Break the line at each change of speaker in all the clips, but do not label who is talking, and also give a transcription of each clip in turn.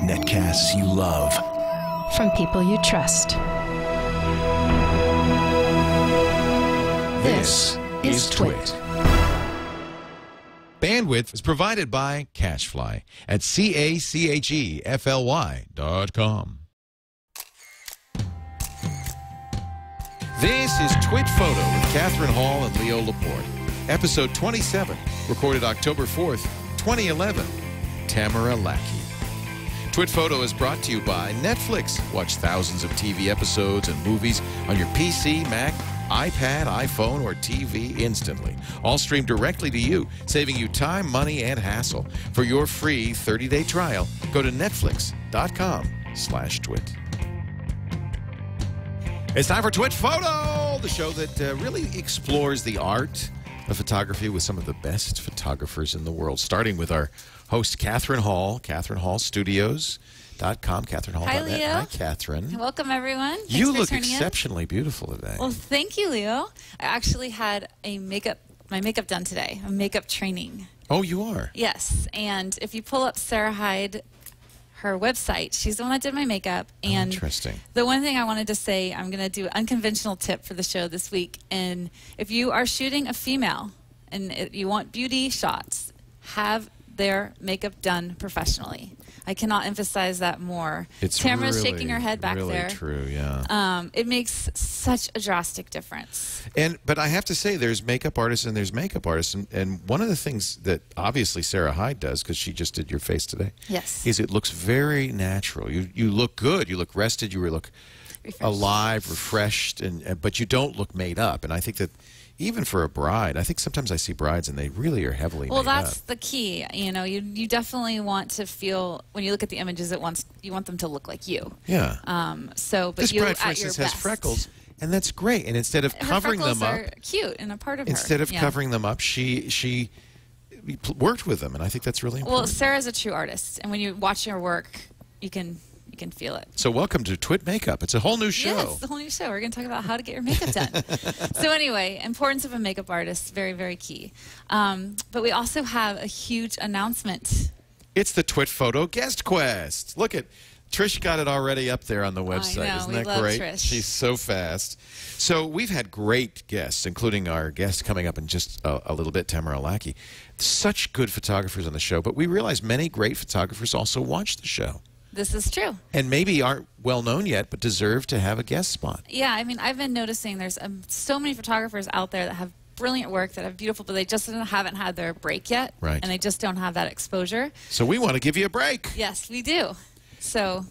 Netcasts you love.
From people you trust.
This is Twit.
Bandwidth is provided by CacheFly at CACHEFLY.com. This is Twit Photo with Catherine Hall and Leo Laporte. Episode 27, recorded October 4th, 2011. Tamara Lackey. Twit Photo is brought to you by Netflix. Watch thousands of TV episodes and movies on your PC, Mac, iPad, iPhone, or TV instantly. All streamed directly to you, saving you time, money, and hassle. For your free 30-day trial, go to netflix.com/twit. It's time for Twit Photo, the show that really explores the art of photography with some of the best photographers in the world, starting with our host, Catherine Hall, CatherineHallStudios.com, CatherineHall.net.
Hi, Leo.
Hi, Catherine.
Welcome, everyone. Thanks
You
for
look
tuning in.
exceptionally beautiful today.
Well, thank you, Leo. I actually had my makeup done today, a makeup training.
Oh, you are?
Yes, and if you pull up Sarah Hyde, her website, she's the one that did my makeup. And
interesting.
The one thing I wanted to say, I'm going to do an unconventional tip for the show this week. And if you are shooting a female and you want beauty shots, have their makeup done professionally. I cannot emphasize that more.
It's
Tamara's
really,
shaking her head back
really
there.
True, yeah.
It makes such a drastic difference.
But I have to say, there's makeup artists and there's makeup artists, and one of the things that obviously Sarah Hyde does, because she just did your face today,
Yes.
is it looks very natural. You look good. You look rested. You look
Refreshed.
alive, refreshed, but you don't look made up. And I think that even for a bride, I think sometimes I see brides and they really are heavily made up.
Well, that's the key. You know, you definitely want to feel, when you look at the images at once, you want them to look like you.
Yeah.
But
This
you
bride, for
at your
instance, has
best.
freckles, and that's great. And instead of
Her
covering them
freckles
up,
are cute and a part of
instead
her.
of
Yeah.
covering them up, she worked with them, and I think that's really important.
Well, Sarah's a true artist, and when you watch her work, you can feel it.
So welcome to Twit Makeup. It's a whole new show.
Yes, the whole new show. We're going to talk about how to get your makeup done. So anyway, importance of a makeup artist, very, very key. But we also have a huge announcement.
It's the Twit Photo Guest Quest. Look at Trish got it already up there on the website.
I know,
Isn't
we
that
love
great?
Trish.
She's so fast. So we've had great guests, including our guest coming up in just a little bit, Tamara Lackey. Such good photographers on the show, but we realize many great photographers also watch the show.
This is true.
And maybe aren't well known yet, but deserve to have a guest spot.
Yeah, I mean, I've been noticing there's so many photographers out there that have brilliant work, that have beautiful, but they just haven't had their break yet.
Right.
And they just don't have that exposure.
So we want to give you a break.
Yes, we do. So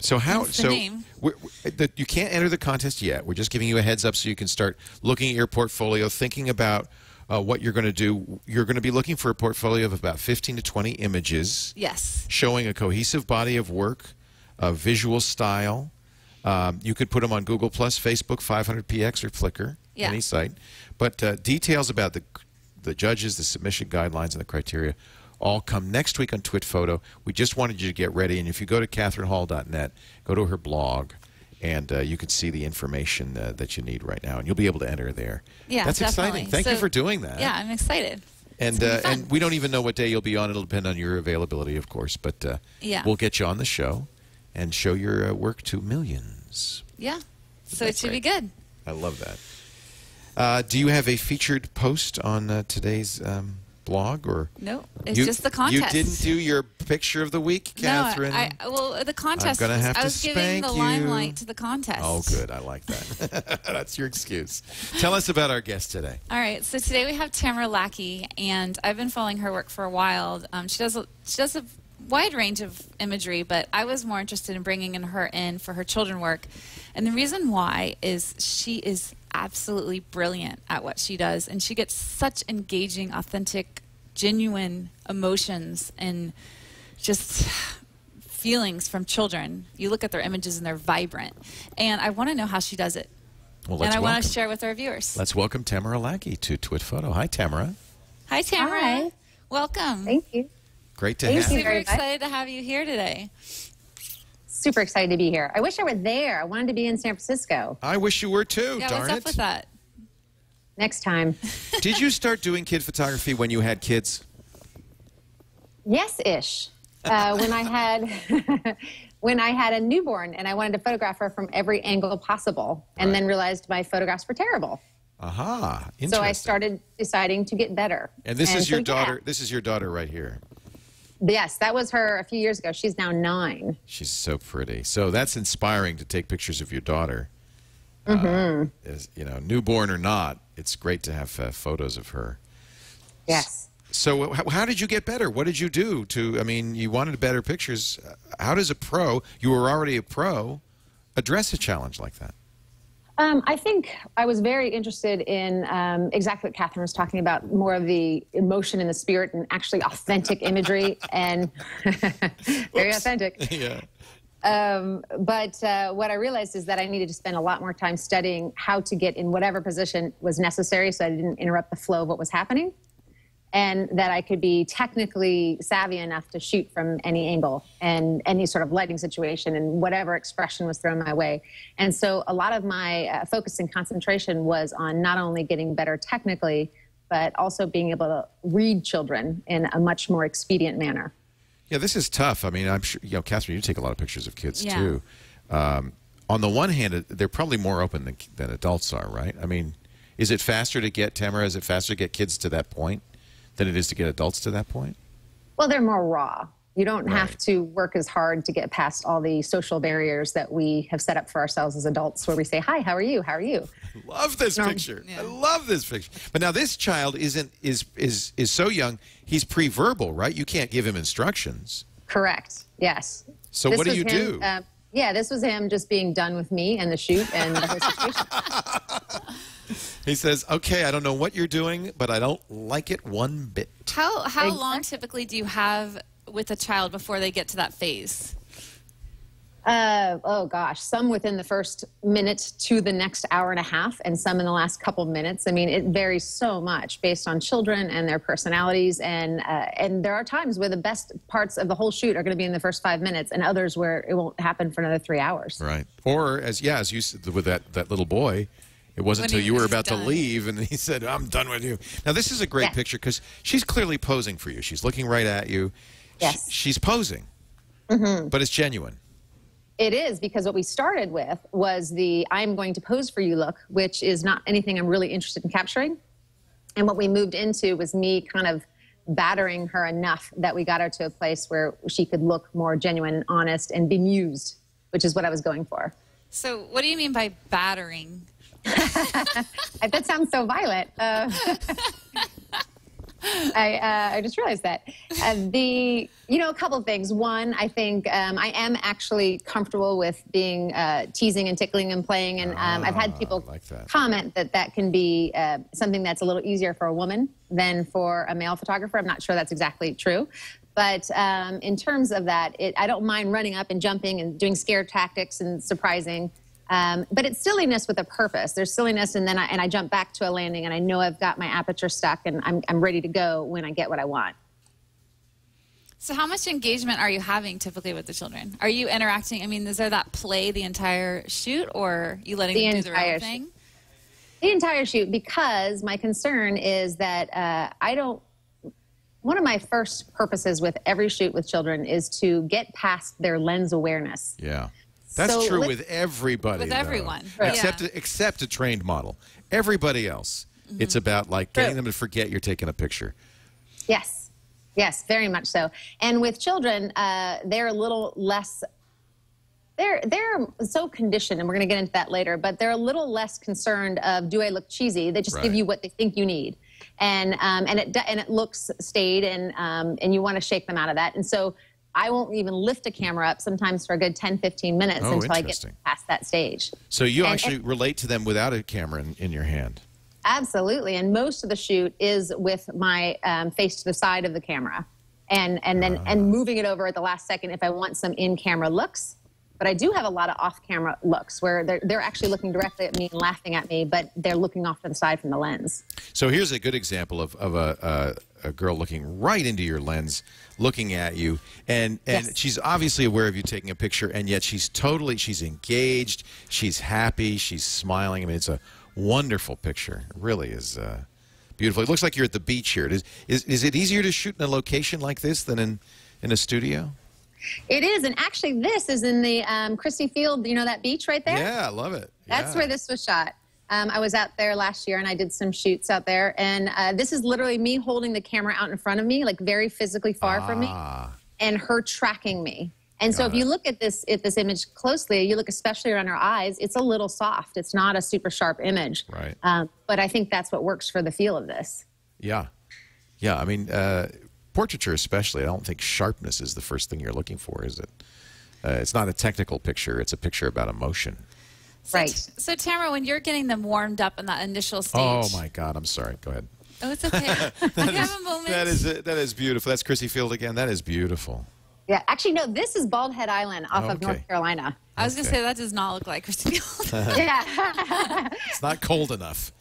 how?
Hence the
So
name.
you can't enter the contest yet. We're just giving you a heads up so you can start looking at your portfolio, thinking about what you're going to do. You're going to be looking for a portfolio of about 15 to 20 images.
yes.
Showing a cohesive body of work, a visual style. You could put them on Google+, Facebook, 500px, or Flickr,
Yeah.
any site. But details about the judges, the submission guidelines, and the criteria all come next week on Twit Photo. We just wanted you to get ready. And if you go to CatherineHall.net, go to her blog, and you can see the information that you need right now. And you'll be able to enter there.
Yeah,
That's
definitely.
exciting. Thank you for doing that.
Yeah, I'm excited.
And
It's gonna be fun.
and we don't even know what day you'll be on. It'll depend on your availability, of course. But
Yeah.
we'll get you on the show and show your work to millions.
Yeah. So
That's
it should be
great.
good.
I love that. Do you have a featured post on today's blog, or
No, it's just the contest.
You didn't do your picture of the week, Catherine?
No, well, the contest.
I'm gonna have
I
to
was giving the
spank you.
limelight to the contest.
Oh, good. I like that. That's your excuse. Tell us about our guest today.
All right, so today we have Tamara Lackey, and I've been following her work for a while. She does a wide range of imagery, but I was more interested in bringing her in for her children work, and the reason why is she is absolutely brilliant at what she does, and she gets such engaging, authentic, genuine emotions and just feelings from children. You look at their images and they're vibrant, and I want to know how she does it.
Well,
And I want to
welcome.
share with our viewers.
Let's welcome Tamara Lackey to Twit Photo. Hi, Tamara.
Hi, Tamara.
Hi.
Welcome.
Thank you.
Great to
Thank
have
you
you.
Super
very much.
excited to have you here today.
Super excited to be here. I wish I were there. I wanted to be in San Francisco.
I wish you were too,
Yeah,
darn
what's up
it.
with that?
Next time.
Did you start doing kid photography when you had kids?
Yes-ish. When I had when I had a newborn and I wanted to photograph her from every angle possible, and then realized my photographs were terrible.
Aha, interesting.
So I started deciding to get better.
And this is
so,
your daughter.
yeah.
This is your daughter right here.
Yes, that was her a few years ago. She's now 9.
She's so pretty. So that's inspiring to take pictures of your daughter. As, you know, newborn or not, it's great to have photos of her.
Yes.
So how did you get better? What did you do to, I mean, you wanted better pictures. How does a pro, you were already a pro, address a challenge like that?
I think I was very interested in exactly what Catherine was talking about, more of the emotion and the spirit and actually authentic imagery and very authentic.
Yeah.
But what I realized is that I needed to spend a lot more time studying how to get in whatever position was necessary so I didn't interrupt the flow of what was happening, and that I could be technically savvy enough to shoot from any angle and any sort of lighting situation and whatever expression was thrown my way. And so a lot of my focus and concentration was on not only getting better technically, but also being able to read children in a much more expedient manner.
Yeah, this is tough. I mean, I'm sure, you know, Catherine, you take a lot of pictures of kids
Yeah.
too. On the one hand, they're probably more open than adults are, right? I mean, is it faster to get, Tamara, is it faster to get kids to that point than it is to get adults to that point?
Well, they're more raw. You don't have
Right.
to work as hard to get past all the social barriers that we have set up for ourselves as adults, where we say, hi, how are you? How are you?
Love this picture. I love this picture. But now this child is so young, he's pre-verbal, right? You can't give him instructions.
Correct. Yes.
So
This
what do
was
you
him,
do?
Yeah, this was him just being done with me and the shoot and the whole situation.
He says, okay, I don't know what you're doing, but I don't like it one bit.
How long typically do you have with a child before they get to that phase?
Oh gosh, some within the first minute to the next hour and a half, and some in the last couple minutes. I mean, it varies so much based on children and their personalities, and there are times where the best parts of the whole shoot are going to be in the first 5 minutes, and others where it won't happen for another 3 hours.
Right. Or, as you said with that little boy, it wasn't
When
until you were
was
about
done.
to leave, and he said, I'm done with you. Now, this is a great
Yeah.
picture because she's clearly posing for you. She's looking right at you.
Yes.
She's posing, but it's genuine.
It is, because what we started with was the I'm going to pose for you look, which is not anything I'm really interested in capturing. And what we moved into was me kind of battering her enough that we got her to a place where she could look more genuine and honest and bemused, which is what I was going for.
So what do you mean by battering?
That sounds so violent. I just realized that. A couple of things. One, I think I am actually comfortable with being teasing and tickling and playing. And I've had people
like that.
comment that can be something that's a little easier for a woman than for a male photographer. I'm not sure that's exactly true. But in terms of that, I don't mind running up and jumping and doing scare tactics and surprising. But it's silliness with a purpose. There's silliness, and then I jump back to a landing, and I know I've got my aperture stuck, and I'm ready to go when I get what I want.
So how much engagement are you having typically with the children? Are you interacting? I mean, is there that play the entire shoot, or are you letting them do their own thing?
The entire shoot, because my concern is that one of my first purposes with every shoot with children is to get past their lens awareness.
Yeah. That's
So
true
let's-
with everybody.
With
though.
everyone.
Right.
Except a trained model. Everybody else, it's about like getting them to forget you're taking a picture.
Yes. Yes, very much so. And with children, they're a little less, they're so conditioned, and we're going to get into that later, but they're a little less concerned of, do I look cheesy? They just give
Right.
you what they think you need. And it looks staid, and you want to shake them out of that. And so I won't even lift a camera up sometimes for a good 10, 15 minutes
Oh,
until I get
interesting.
past that stage.
So you
And-
actually relate to them without a camera in your hand.
Absolutely, and most of the shoot is with my face to the side of the camera, and moving it over at the last second if I want some in-camera looks. But I do have a lot of off-camera looks where they're actually looking directly at me and laughing at me, but they're looking off to the side from the lens.
So here's a good example of a girl looking right into your lens, looking at you, and
Yes.
she's obviously aware of you taking a picture, and yet she's engaged, she's happy, she's smiling. I mean, it's a wonderful picture. It really is. Beautiful. It looks like you're at the beach here. Is it easier to shoot in a location like this than in a studio?
It is, and actually this is in the Christie Field, you know that beach right there?
Yeah, I love it.
That's where this was shot. I was out there last year and I did some shoots out there, and this is literally me holding the camera out in front of me, like very physically far from me, and her tracking me. And so if you look at this image closely, you look especially around her eyes, it's a little soft. It's not a super sharp image.
Right.
But I think that's what works for the feel of this.
Yeah. Yeah, I mean, portraiture especially, I don't think sharpness is the first thing you're looking for, is it? It's not a technical picture. It's a picture about emotion.
Right.
So, Tamara, when you're getting them warmed up in that initial stage.
Oh, my God. I'm sorry. Go ahead.
Oh, it's okay. You have a moment.
That is beautiful. That's Christie Field again. That is beautiful.
Yeah, actually, no, this is Bald Head Island off of North Carolina.
I was going to say, that does not look like Christie Field.
Yeah.
It's not cold enough.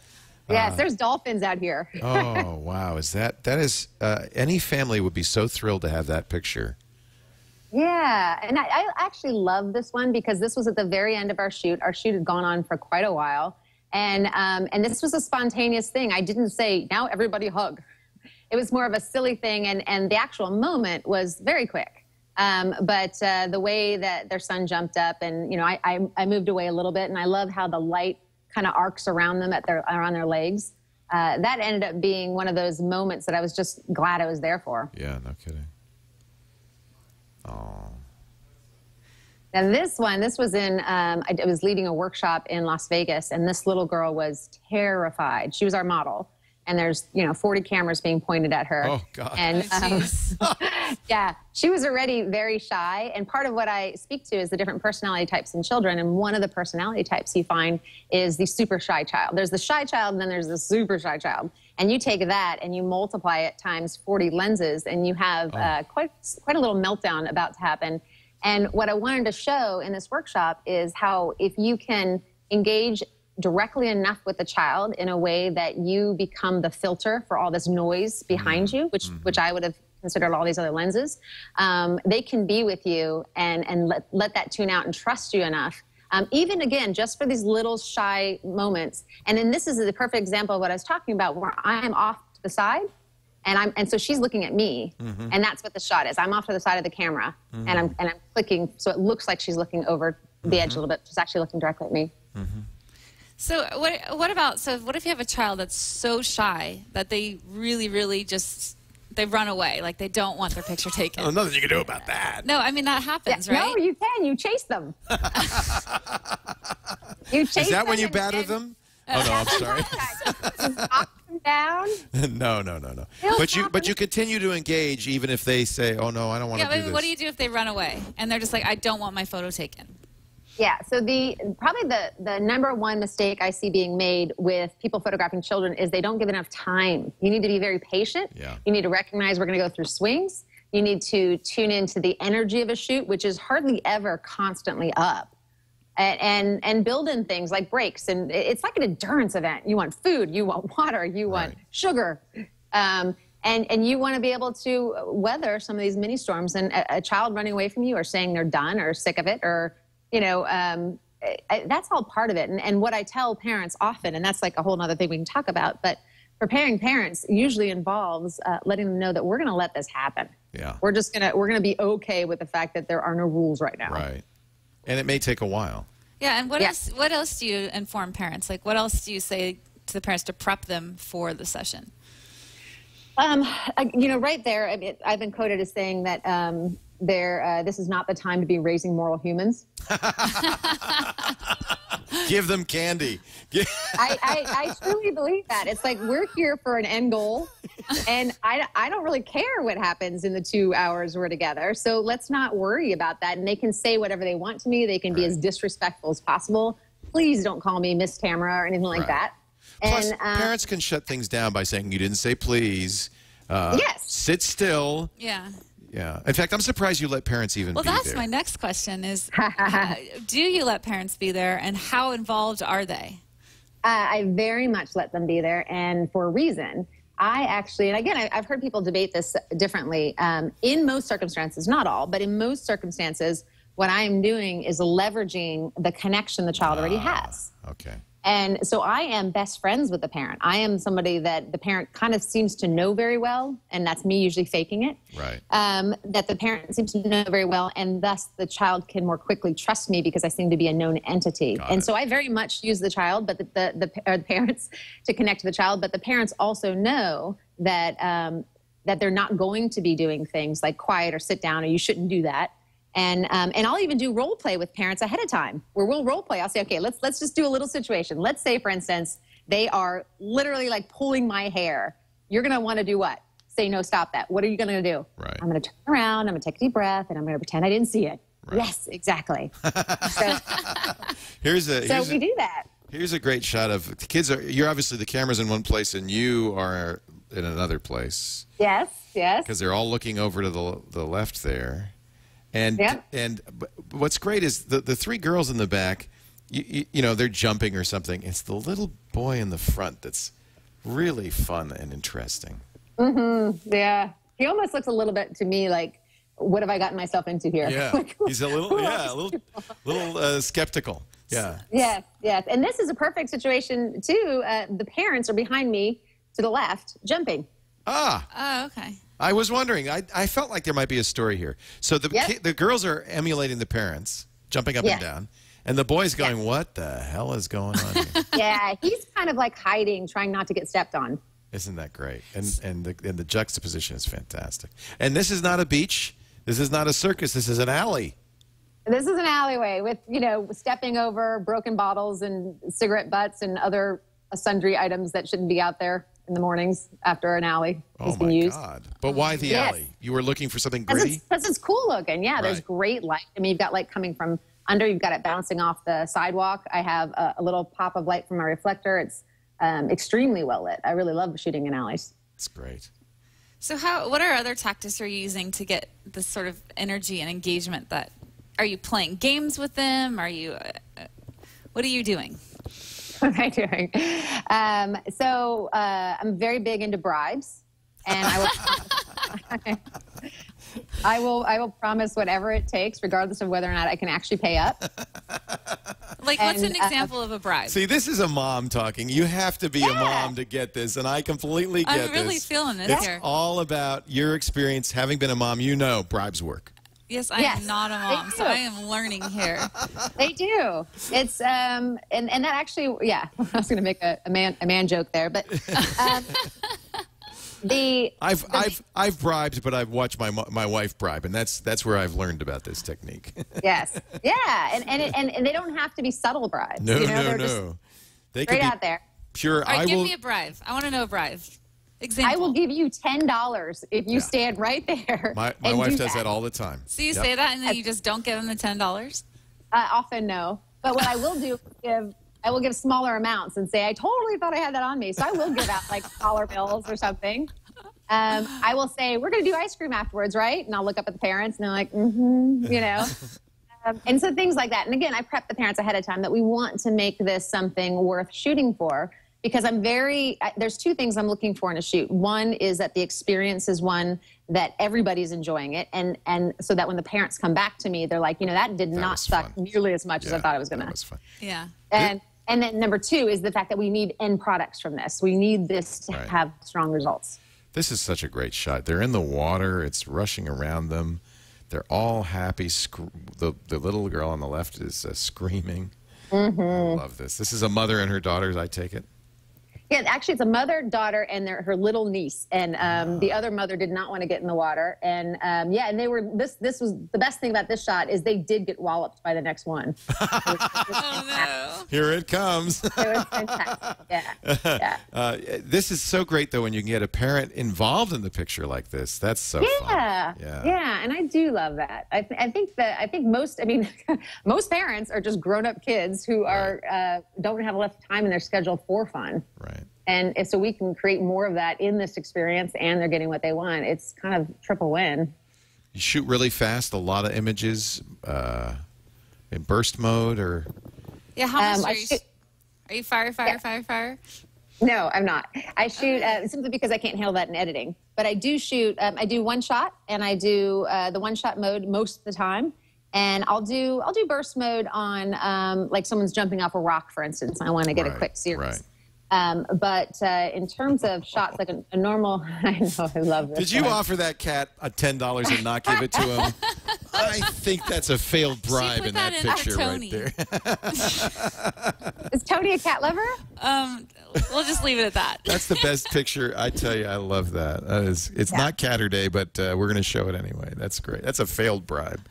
Yes, there's dolphins out here.
Oh, wow. That is, any family would be so thrilled to have that picture.
Yeah, and I actually love this one because this was at the very end of our shoot. Our shoot had gone on for quite a while, and this was a spontaneous thing. I didn't say, now everybody hug. It was more of a silly thing, and the actual moment was very quick. But the way that their son jumped up, and you know, I moved away a little bit, and I love how the light kind of arcs around them around their legs. That ended up being one of those moments that I was just glad I was there for.
Yeah, no kidding. Oh.
And this was in, I was leading a workshop in Las Vegas, and this little girl was terrified. She was our model, and there's, 40 cameras being pointed at her.
Oh, God.
And yeah, she was already very shy. And part of what I speak to is the different personality types in children. And one of the personality types you find is the super shy child. There's the shy child, and then there's the super shy child. And you take that and you multiply it times 40 lenses, and you have quite a little meltdown about to happen. And what I wanted to show in this workshop is how if you can engage directly enough with the child in a way that you become the filter for all this noise behind you, which I would have considered all these other lenses, they can be with you and let that tune out and trust you enough. Even again, just for these little shy moments. And then this is the perfect example of what I was talking about, where I'm off to the side, and so she's looking at me, and that's what the shot is. I'm off to the side of the camera, and I'm clicking, so it looks like she's looking over the edge a little bit. She's actually looking directly at me.
So what if you have a child that's so shy that they really, really just, they run away, like they don't want their picture taken?
Oh, nothing you can do about that.
No, I mean, that happens, right?
No, you can. You chase them. You chase
Is that when you
them
batter them? Oh, no, I'm sorry.
Knock them down.
No. But you continue to engage even if they say, oh, no, I don't want to do this.
What do you do if they run away and they're just like, I don't want my photo taken?
Yeah, so probably the number one mistake I see being made with people photographing children is they don't give enough time. You need to be very patient.
Yeah.
You need to recognize we're going to go through swings. You need to tune into the energy of a shoot, which is hardly ever constantly up. And build in things like breaks. And it's like an endurance event. You want food, you want water, you want sugar. And you want to be able to weather some of these mini storms. And a child running away from you or saying they're done or sick of it or that's all part of it. And what I tell parents often, and that's like a whole nother thing we can talk about, but preparing parents usually involves letting them know that we're going to let this happen.
Yeah.
We're going to be okay with the fact that there are no rules right now.
Right. And it may take a while.
Yeah, and what else do you inform parents? Like, what else do you say to the parents to prep them for the session?
Right there, I've been quoted as saying that this is not the time to be raising moral humans.
Give them candy.
I truly believe that. It's like we're here for an end goal, and I don't really care what happens in the 2 hours we're together. So let's not worry about that. And they can say whatever they want to me. They can be as disrespectful as possible. Please don't call me Miss Tamara or anything like that.
Plus,
And
parents can shut things down by saying, you didn't say please.
Yes.
Sit still.
Yeah.
Yeah. In fact, I'm surprised you let parents even be there.
Well, that's my next question is, do you let parents be there, and how involved are they?
I very much let them be there, and for a reason. I actually, and again, I've heard people debate this differently. In most circumstances, not all, but in most circumstances, what I am doing is leveraging the connection the child already has.
Okay.
And so I am best friends with the parent. I am somebody that the parent kind of seems to know very well, and that's me usually faking it.
Right.
That the parent seems to know very well, and thus the child can more quickly trust me because I seem to be a known entity. So I very much use the child, but the parents to connect to the child. But the parents also know that that they're not going to be doing things like quiet or sit down, or you shouldn't do that. And I'll even do role play with parents ahead of time, where we'll role play. I'll say, okay, let's just do a little situation. Let's say, for instance, they are literally like pulling my hair. You're going to want to do what? Say, no, stop that. What are you going to do?
Right.
I'm going to turn around. I'm going to take a deep breath, and I'm going to pretend I didn't see it. Right. Yes, exactly. So we do that.
Here's a great shot of the kids. You're obviously, the camera's in one place and you are in another place.
Yes.
Because they're all looking over to the left there. And what's great is the three girls in the back, you know, they're jumping or something. It's the little boy in the front that's really fun and interesting.
Mm-hmm. Yeah. He almost looks a little bit to me like, what have I gotten myself into here?
Yeah. He's a little skeptical. Yeah.
Yes. And this is a perfect situation, too. The parents are behind me to the left, jumping.
Ah.
Oh, okay.
I was wondering. I felt like there might be a story here. So the girls are emulating the parents, jumping up and down, and the boy's going, "What the hell is going on here?"
Yeah, he's kind of like hiding, trying not to get stepped on.
Isn't that great? And the juxtaposition is fantastic. And this is not a beach. This is not a circus. This is an alley.
This is an alleyway with, you know, stepping over broken bottles and cigarette butts and other sundry items that shouldn't be out there in the mornings after an alley has been used.
Oh, my God. But why the alley? You were looking for something gritty?
Because it's cool looking. Yeah, there's great light. I mean, you've got light coming from under. You've got it bouncing off the sidewalk. I have a little pop of light from my reflector. It's extremely well lit. I really love shooting in alleys.
It's great.
So what are other tactics are you using to get this sort of energy and engagement? Are you playing games with them? Are you, what are you doing?
What am I doing? I'm very big into bribes, and I will promise whatever it takes, regardless of whether or not I can actually pay up.
Like, what's an example of a bribe?
See, this is a mom talking. You have to be a mom to get this, and I completely get this.
I'm really feeling this here.
It's all about your experience, having been a mom. You know bribes work.
Yes, I am not a mom, so I am learning here.
They do. It's and that actually, I was going to make a man joke there, but
I've bribed, but I've watched my wife bribe, and that's where I've learned about this technique.
Yes, and they don't have to be subtle bribes.
No,
you know,
no. They
straight
could be
out there.
Pure.
All right, give me a bribe. I want to know a bribe. Example.
I will give you $10 if you stand right there.
My wife does that all the time.
So you say that, and then you just don't give them the $10?
Often no. But what I will do is I will give smaller amounts and say, I totally thought I had that on me. So I will give out like dollar bills or something. I will say, we're going to do ice cream afterwards, right? And I'll look up at the parents and they're like, you know. And so things like that. And again, I prep the parents ahead of time that we want to make this something worth shooting for. Because there's two things I'm looking for in a shoot. One is that the experience is one that everybody's enjoying it. And so that when the parents come back to me, they're like, you know, that did not suck nearly as much as I thought it was going to.
That was fun.
Yeah.
And then number two is the fact that we need end products from this. We need this to have strong results.
This is such a great shot. They're in the water. It's rushing around them. They're all happy. The little girl on the left is screaming. Mm-hmm. I love this. This is a mother and her daughters, I take it.
Yeah, actually, it's a mother, daughter, and her little niece. And the other mother did not want to get in the water. And and they were. This was the best thing about this shot is they did get walloped by the next one.
Oh no!
Here it comes.
It was fantastic. Yeah.
This is so great though when you can get a parent involved in the picture like this. That's so fun.
Yeah, and I do love that. I think most most parents are just grown-up kids who are don't have enough time in their schedule for fun.
Right.
And so we can create more of that in this experience, and they're getting what they want. It's kind of triple win.
You shoot really fast, a lot of images in burst mode, or
how much are you fire?
No, I'm not. I shoot simply because I can't handle that in editing. But I do shoot. I do one shot, and I do the one shot mode most of the time. And I'll do burst mode on like someone's jumping off a rock, for instance. I want to get a quick series. But in terms of shots, like a normal, I know, I love this.
Did you offer that cat a $10 and not give it to him? I think that's a failed bribe in that picture right there.
Is Tony a cat lover?
We'll just leave it at that.
That's the best picture. I tell you, I love that. It's not Catter Day, but we're going to show it anyway. That's great. That's a failed bribe.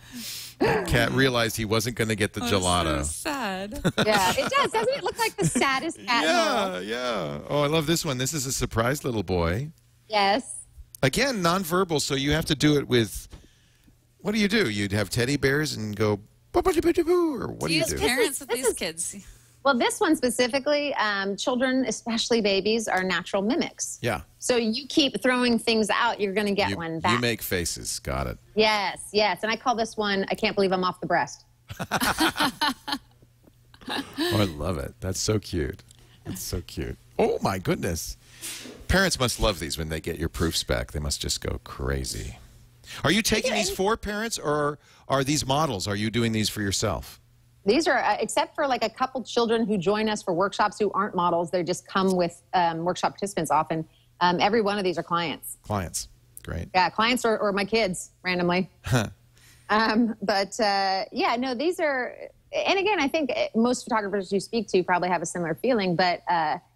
That cat realized he wasn't going to get the gelato.
So sad.
Yeah, it does. Doesn't it look like the saddest cat in the world?
Yeah. Oh, I love this one. This is a surprised little boy.
Yes.
Again, nonverbal, so you have to do it with, what do? You'd have teddy bears and go, or what do you do?
Parents with these kids.
Well, this one specifically, children, especially babies, are natural mimics.
Yeah.
So you keep throwing things out, you're going to get one back.
You make faces. Got it.
Yes, yes. And I call this one, I can't believe I'm off the breast.
Oh, I love it. That's so cute. It's so cute. Oh, my goodness. Parents must love these when they get your proofs back. They must just go crazy. Are you taking these for parents, or are these models? Are you doing these for yourself?
These are, except for like a couple children who join us for workshops who aren't models, they just come with workshop participants often. Every one of these are clients.
Clients. Great.
Yeah, clients or my kids randomly. Yeah, no, these are, and again, I think most photographers you speak to probably have a similar feeling, but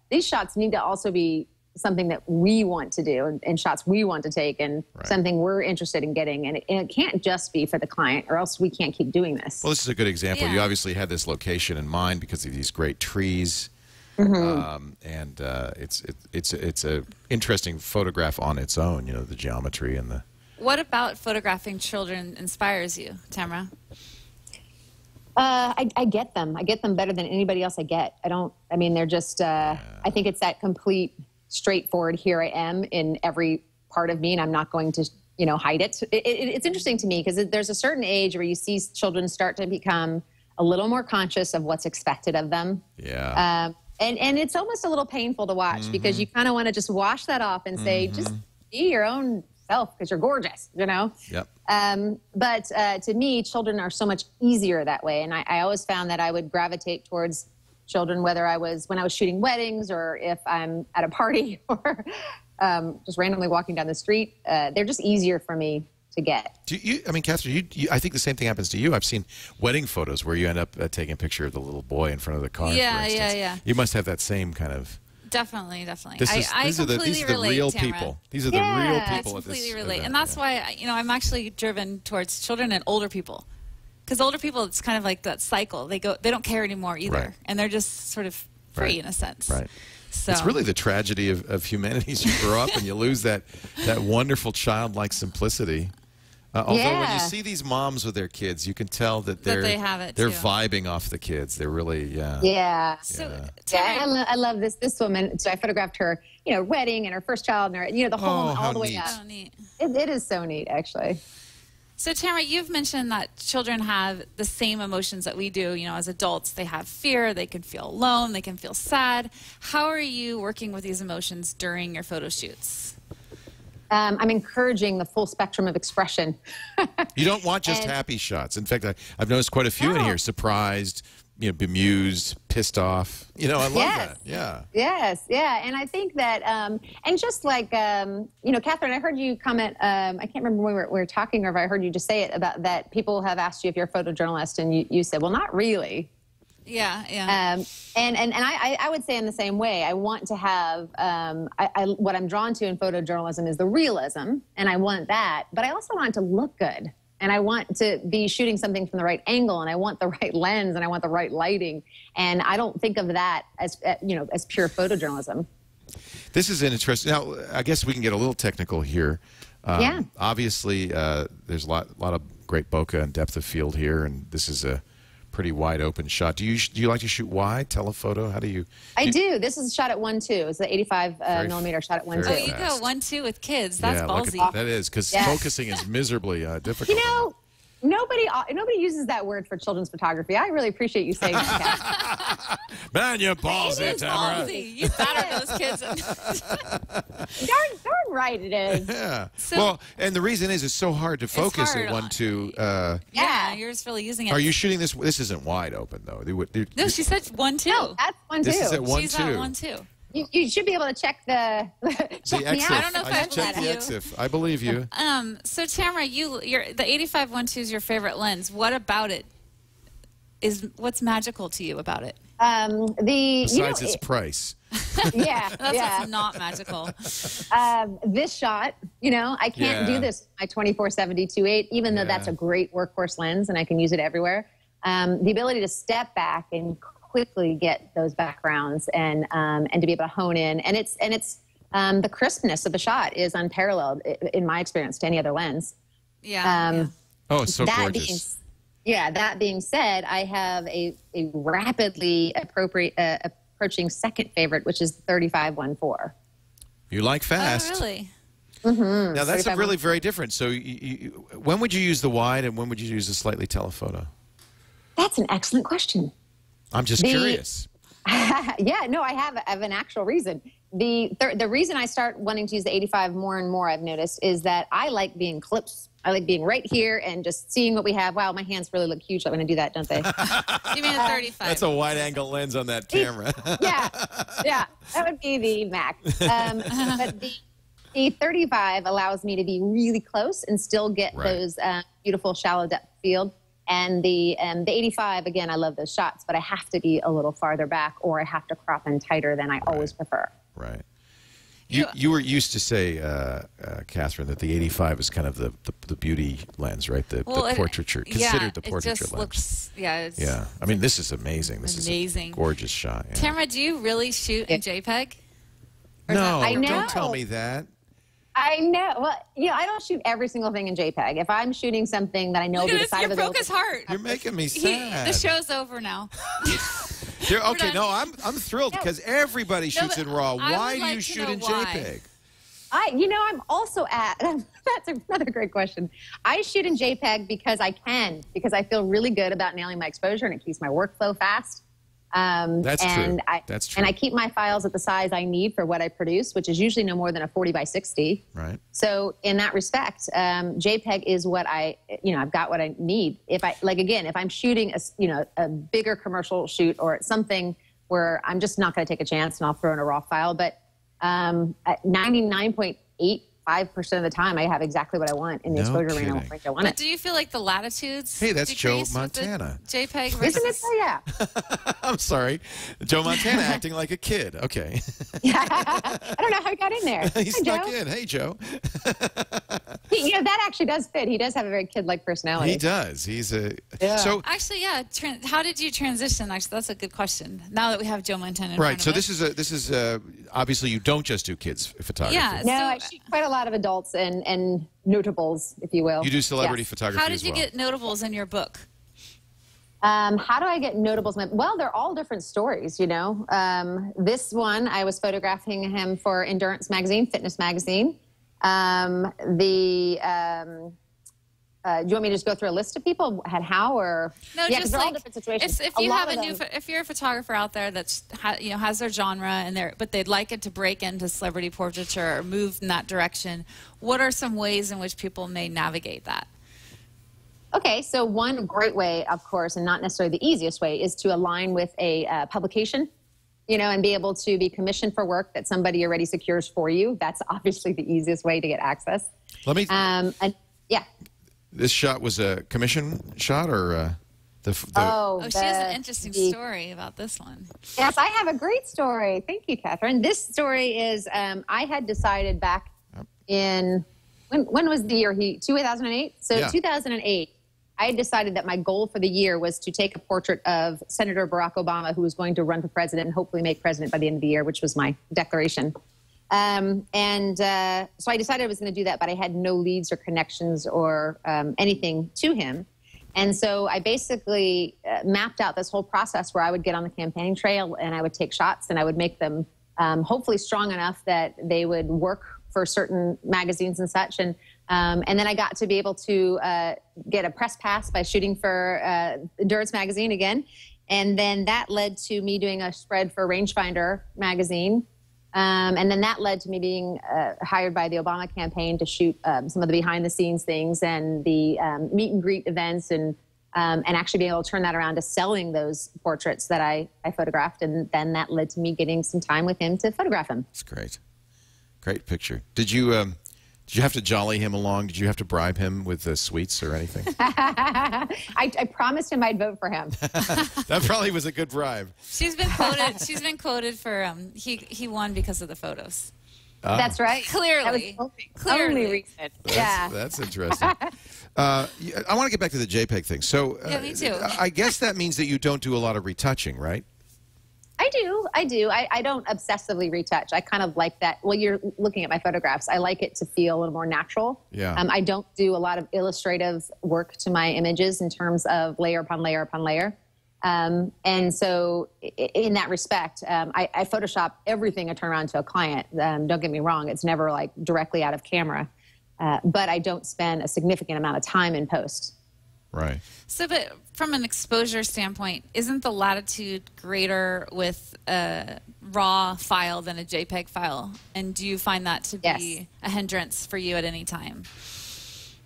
these shots need to also be something that we want to do and shots we want to take and something we're interested in getting. And it can't just be for the client, or else we can't keep doing this.
Well, this is a good example. Yeah. You obviously had this location in mind because of these great trees. And it's a interesting photograph on its own, you know, the geometry and the...
What about photographing children inspires you, Tamara?
I get them. I get them better than anybody else I get. I mean, they're just, I think it's that complete, straightforward, here I am in every part of me, and I'm not going to, you know, hide it. It's interesting to me because there's a certain age where you see children start to become a little more conscious of what's expected of them.
Yeah.
And it's almost a little painful to watch because you kind of want to just wash that off and say, just be your own self because you're gorgeous, you know?
Yep.
But to me, children are so much easier that way. And I always found that I would gravitate towards children, whether when I was shooting weddings or if I'm at a party or just randomly walking down the street. They're just easier for me to get.
I mean, Catherine, I think the same thing happens to you. I've seen wedding photos where you end up taking a picture of the little boy in front of the car.
Yeah.
You must have that same kind of...
Definitely.
These are the real people. These are the real people.
I completely relate. And that's why, you know, I'm actually driven towards children and older people. Because older people, it's kind of like that cycle. They don't care anymore either. Right. And they're just sort of free in a sense.
Right.
So.
It's really the tragedy of humanity. You grow up and you lose that wonderful childlike simplicity. Although when you see these moms with their kids, you can tell that they're vibing off the kids. They're really,
Yeah. I love this woman. So I photographed her, you know, wedding and her first child, and her, you know, the whole all the way up.
Oh, neat.
It is so neat, actually.
So Tamara, you've mentioned that children have the same emotions that we do, you know, as adults. They have fear, they can feel alone, they can feel sad. How are you working with these emotions during your photo shoots?
I'm encouraging the full spectrum of expression.
You don't want just happy shots. In fact, I've noticed quite a few in here. Surprised, you know, bemused, pissed off. You know, I love that. Yeah.
Yes, yeah. And I think that, and just like, you know, Catherine, I heard you comment, I can't remember when we were talking or if I heard you just say it, about that people have asked you if you're a photojournalist, and you said, well, not really.
Yeah.
And I would say in the same way, I want to have, what I'm drawn to in photojournalism is the realism, and I want that, but I also want it to look good. And I want to be shooting something from the right angle, and I want the right lens, and I want the right lighting. And I don't think of that as, you know, as pure photojournalism.
This is interesting. Now, I guess we can get a little technical here. Obviously, there's a lot of great bokeh and depth of field here, and this is a pretty wide open shot. Do you like to shoot wide, telephoto? How do you?
I do. This is shot at 1.2. It's the 85 millimeter shot at 1.2.
Oh, you go 1.2 with kids. That's ballsy.
That is, because focusing is miserably difficult.
You know, nobody uses that word for children's photography. I really appreciate you saying that, Kat.
Man, you're ballsy, Tamara.
You batter those kids.
darn right it is.
Yeah.
So-
well, and the reason is it's so hard to focus
hard
at one,
on-
two.
Yeah, you're just really using it.
Are you shooting this? This isn't wide open, though.
No, she said 1, 2.
No, that's one too.
This is at 1,
She's
2.
at 1, 2.
You should be able to check the check me
EXIF.
out.
I don't know if I
checked the
believe you.
EXIF. I believe you.
So Tamara, the 85-1.2 is your favorite lens. What about it what's magical to you about it?
Besides its price.
Yeah,
That's
yeah.
what's not magical.
This shot, I can't
Yeah.
do this with my 24-70 2.8, even though that's
Yeah.
a great workhorse lens and I can use it everywhere. The ability to step back and quickly get those backgrounds and to be able to hone in, and it's the crispness of the shot is unparalleled in my experience to any other lens.
Yeah.
Oh, it's so
that
gorgeous.
that being said, I have a rapidly approaching second favorite, which is 35-1.4.
You like fast.
Oh, really?
Now, that's
35
really very different. So when would you use the wide and when would you use the slightly telephoto?
That's an excellent question.
I'm just curious.
Yeah, no, I have an actual reason. The reason I start wanting to use the 85 more and more, I've noticed, is that I like being close. I like being right here and just seeing what we have. Wow, my hands really look huge when I do that, don't they?
You mean a 35?
That's a wide-angle lens on that camera.
Yeah, that would be the Mac. But the 35 allows me to be really close and still get
Right.
those beautiful shallow depth field. And the 85, again, I love those shots, but I have to be a little farther back or I have to crop in tighter than I always prefer.
Right. You were used to say, Catherine, that the 85 is kind of the beauty lens, right? The portraiture, considered the portraiture
it just
lens.
looks, it's
Yeah. I mean, this is amazing. This
amazing.
is a gorgeous shot. Yeah.
Tamara, do you really shoot in JPEG?
No,
I know.
don't tell me that.
I know. Well, I don't shoot every single thing in JPEG. If I'm shooting something that I know
Look
will be
at
the
this,
side
you
of the
broke
building,
his heart.
You're making me sad.
The show's over now.
Okay,
done.
no, I'm thrilled because everybody shoots
but
in RAW.
I
Why
would
do
like
you
to
shoot
know
in
why.
JPEG?
I'm also at, that's another great question. I shoot in JPEG because I feel really good about nailing my exposure and it keeps my workflow fast.
That's true. That's true.
And I keep my files at the size I need for what I produce, which is usually no more than a 40x60.
Right.
So in that respect, JPEG is what I've got what I need. If I'm shooting a bigger commercial shoot or something where I'm just not going to take a chance and I'll throw in a RAW file, but at 99.85% of the time, I have exactly what I want in the
No
exposure range I want
But
it.
do you feel like the latitudes?
Hey, that's Joe
decrease with the
Montana.
JPEG versus...
Isn't it so? Yeah.
I'm sorry. Joe Montana acting like a kid. Okay.
I don't know how he got in there.
He
Hi,
snuck
Joe.
in. Hey, Joe.
That actually does fit. He does have a very kid-like personality.
He does. He's a...
Yeah.
So,
Actually, yeah. How did you transition? Actually, that's a good question. Now that we have Joe Montana in
right.
front
So
of
this is obviously you don't just do kids photography.
Yeah.
No,
So-
I shoot quite a lot of adults and notables, if you will.
You do celebrity
Yes.
photography
How did
as
you
well.
get notables in your book?
How do I get notables? Well, they're all different stories, This one, I was photographing him for Endurance Magazine, Fitness Magazine. Do you want me to just go through a list of people and how, or
No,
yeah, 'cause
just
they're all
like
different situations.
if
A
you
lot
have
of them-
if you're a photographer out there that's has their genre and but they'd like it to break into celebrity portraiture or move in that direction, what are some ways in which people may navigate that?
Okay, so one great way, of course, and not necessarily the easiest way, is to align with a publication, and be able to be commissioned for work that somebody already secures for you. That's obviously the easiest way to get access.
Let me...
Yeah.
This shot was a commission shot or the
Oh, she has an interesting story about this one.
Yes, I have a great story. Thank you, Catherine. This story is I had decided back in, when was the year? 2008? So
Yeah.
2008, I had decided that my goal for the year was to take a portrait of Senator Barack Obama, who was going to run for president and hopefully make president by the end of the year, which was my declaration. So I decided I was going to do that, but I had no leads or connections or anything to him. And so I basically mapped out this whole process where I would get on the campaigning trail and I would take shots and I would make them hopefully strong enough that they would work for certain magazines and such. And And then I got to be able to get a press pass by shooting for Endurance Magazine again. And then that led to me doing a spread for Rangefinder Magazine. And then that led to me being hired by the Obama campaign to shoot some of the behind-the-scenes things and the meet and greet events, and actually being able to turn that around to selling those portraits that I photographed. And then that led to me getting some time with him to photograph him.
That's great. Great picture. Did you have to jolly him along? Did you have to bribe him with sweets or anything?
I promised him I'd vote for him.
That probably was a good bribe.
She's been quoted. She's been quoted for he won because of the photos.
Oh.
That's right.
Clearly.
That was
Clearly.
only reason. Yeah.
That's interesting. I want to get back to the JPEG thing. So,
Yeah, me too.
I guess that means that you don't do a lot of retouching, right?
I do. I don't obsessively retouch. I kind of like that. Well, you're looking at my photographs. I like it to feel a little more natural.
Yeah.
I don't do a lot of illustrative work to my images in terms of layer upon layer upon layer. And so in that respect, I Photoshop everything I turn around to a client. Don't get me wrong. It's never like directly out of camera. But I don't spend a significant amount of time in post.
Right.
So, but from an exposure standpoint, isn't the latitude greater with a RAW file than a JPEG file? And do you find that to be a hindrance for you at any time?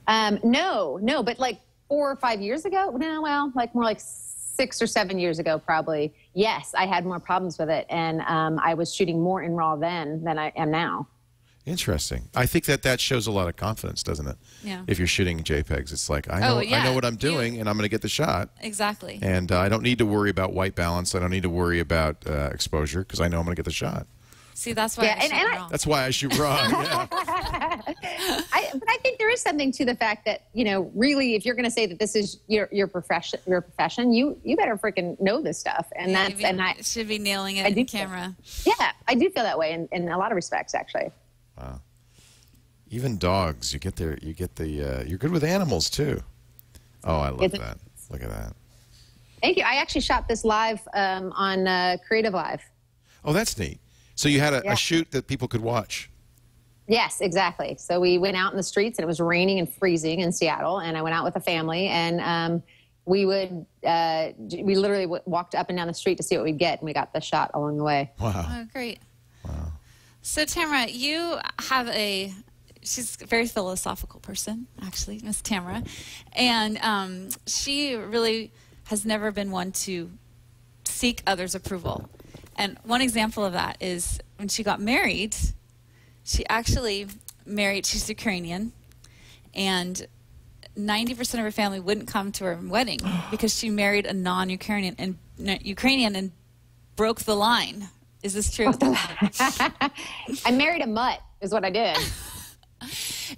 No, but like 4 or 5 years ago, no, well, like more like 6 or 7 years ago, probably. Yes, I had more problems with it, and I was shooting more in RAW then than I am now.
Interesting. I think that shows a lot of confidence, doesn't it?
Yeah.
If you're shooting JPEGs, it's like, I know what I'm doing, and I'm going to get the shot.
Exactly.
And I don't need to worry about white balance. I don't need to worry about exposure because I know I'm going to get the shot.
See, that's why I shoot RAW.
That's why I shoot RAW. Yeah.
But I think there is something to the fact that, you know, really, if you're going to say that this is your profession, you better freaking know this stuff. And I
should be nailing it in camera.
Yeah, I do feel that way in a lot of respects, actually.
Wow. Even dogs, you're good with animals too. Oh, I love that. Look at that.
Thank you. I actually shot this live on Creative Live.
Oh, that's neat. So you had a shoot that people could watch.
Yes, exactly. So we went out in the streets, and it was raining and freezing in Seattle, and I went out with a family, and we literally walked up and down the street to see what we'd get, and we got the shot along the way.
Wow.
Oh, great.
Wow.
So, Tamara, you have she's a very philosophical person, actually, Miss Tamara. And she really has never been one to seek others' approval. And one example of that is when she got married, she actually married, she's Ukrainian, and 90% of her family wouldn't come to her wedding because she married a non-Ukrainian and broke the line. Is this true?
I married a mutt, is what I did.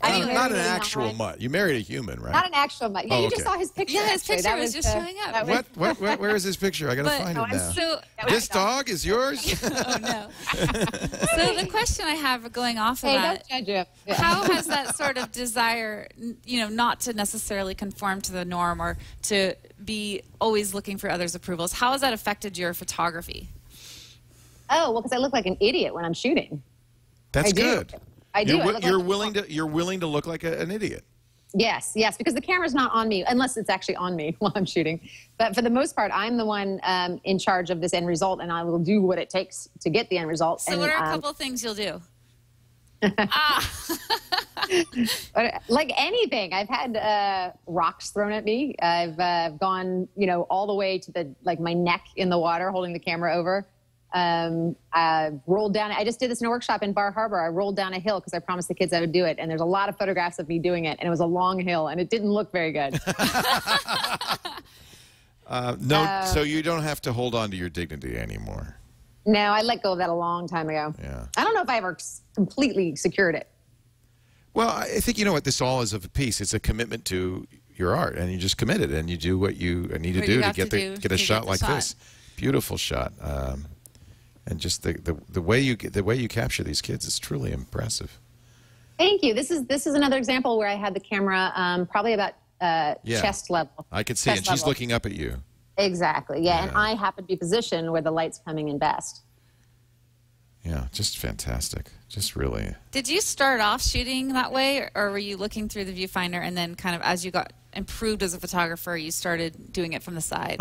Not an actual mutt. You married a human, right?
Not an actual mutt. Yeah, you just saw his picture.
Yeah, his picture was just showing up.
What? Where is his picture? I got to find it now.
So,
this dog is yours?
Oh, no. So the question I have going off of that,
don't judge him. Yeah.
how has that sort of desire, not to necessarily conform to the norm or to be always looking for others' approvals, how has that affected your photography?
Oh, well, because I look like an idiot when I'm shooting.
That's good.
I do.
You're willing to look like an idiot.
Yes, because the camera's not on me, unless it's actually on me while I'm shooting. But for the most part, I'm the one in charge of this end result, and I will do what it takes to get the end result.
So what are a couple of things you'll do?
Like anything. I've had rocks thrown at me. I've gone, all the way to my neck in the water, holding the camera over. I rolled down. I just did this in a workshop in Bar Harbor. I rolled down a hill because I promised the kids I would do it. And there's a lot of photographs of me doing it. And it was a long hill, and it didn't look very good.
So you don't have to hold on to your dignity anymore.
No, I let go of that a long time ago.
Yeah.
I don't know if I ever completely secured it.
Well, I think you know what this all is of a piece. It's a commitment to your art, and you just commit it, and you do what you need to do to get a shot like this. Beautiful shot. And just the way you capture these kids is truly impressive.
Thank you. This is another example where I had the camera probably about chest level.
I could see, and she's looking up at you.
Exactly. Yeah, and I happen to be positioned where the light's coming in best.
Yeah, just fantastic. Just really.
Did you start off shooting that way, or were you looking through the viewfinder and then kind of as you got improved as a photographer, you started doing it from the side?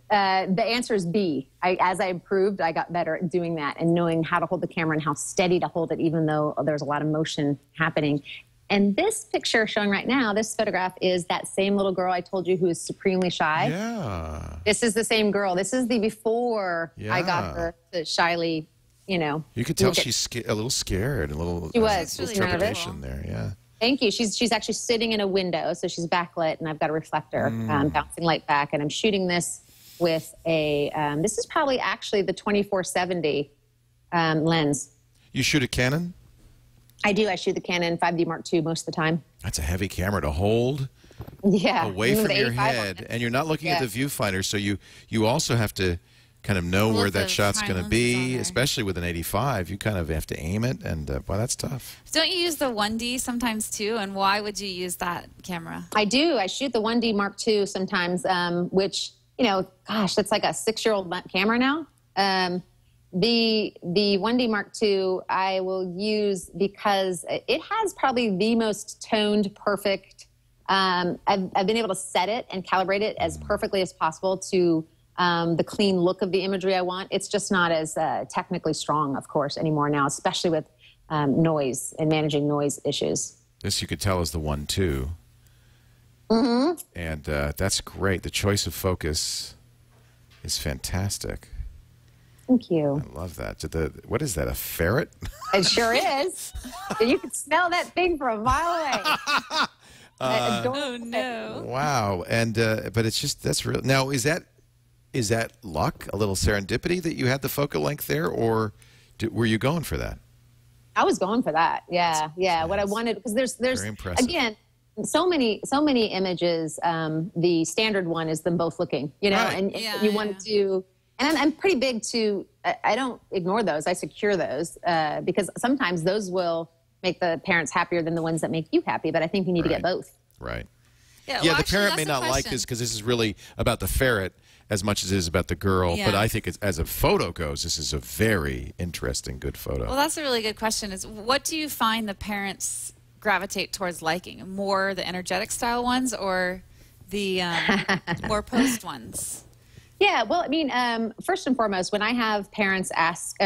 The answer is B. As I improved, I got better at doing that and knowing how to hold the camera and how steady to hold it, even though there's a lot of motion happening. And this picture showing right now, this photograph, is that same little girl I told you who is supremely shy.
Yeah.
This is the same girl. This is the before I got her to shyly, you know.
You could tell she's a little scared, a little,
She was.
little
Really
trepidation there, yeah.
Thank you. She's actually sitting in a window, so she's backlit, and I've got a reflector bouncing light back, and I'm shooting this with a, this is probably actually the 2470 lens.
You shoot a Canon?
I do. I shoot the Canon 5D Mark II most of the time.
That's a heavy camera to hold
Yeah.
away
Even
from
with
your
85 on
head,
it.
and you're not looking
Yeah.
at the viewfinder, so you also have to kind of know
Look
where
at
that
the
shot's
prime
going to
lenses on
be,
there.
especially with an 85. You kind of have to aim it, and boy, that's tough.
Don't you use the 1D sometimes too? And why would you use that camera?
I do. I shoot the 1D Mark II sometimes, which, you know, gosh, that's like a 6-year-old camera now. The 1D Mark II I will use because it has probably the most toned, perfect. I've been able to set it and calibrate it as perfectly as possible to the clean look of the imagery I want. It's just not as technically strong, of course, anymore now, especially with noise and managing noise issues.
This you could tell is the 1.2. Mm-hmm. And that's great. The choice of focus is fantastic.
Thank you.
I love that. What is that, a ferret?
It sure is. You can smell that thing from a mile away.
Oh no!
Wow. And but it's just, that's real. Now, is that luck, a little serendipity that you had the focal length there, or were you going for that?
I was going for that. Yeah, yeah. What I wanted, because there's
Very impressive.
again so many images. The standard one is them both looking, you know,
Right.
and
Yeah,
you
yeah.
want to. And I'm pretty big to. I don't ignore those. I secure those because sometimes those will make the parents happier than the ones that make you happy. But I think you need to get
Right.
both.
Right.
Yeah,
Yeah,
well,
the
actually,
parent
that's
may
the
not like
question.
this because this is really about the ferret as much as it is about the girl.
Yeah.
But I think as a photo goes, this is a very interesting, good photo.
Well, that's a really good question. Is what do you find the parents gravitate towards liking? More the energetic style ones or the more post ones?
Yeah, well, I mean, first and foremost, when I have parents ask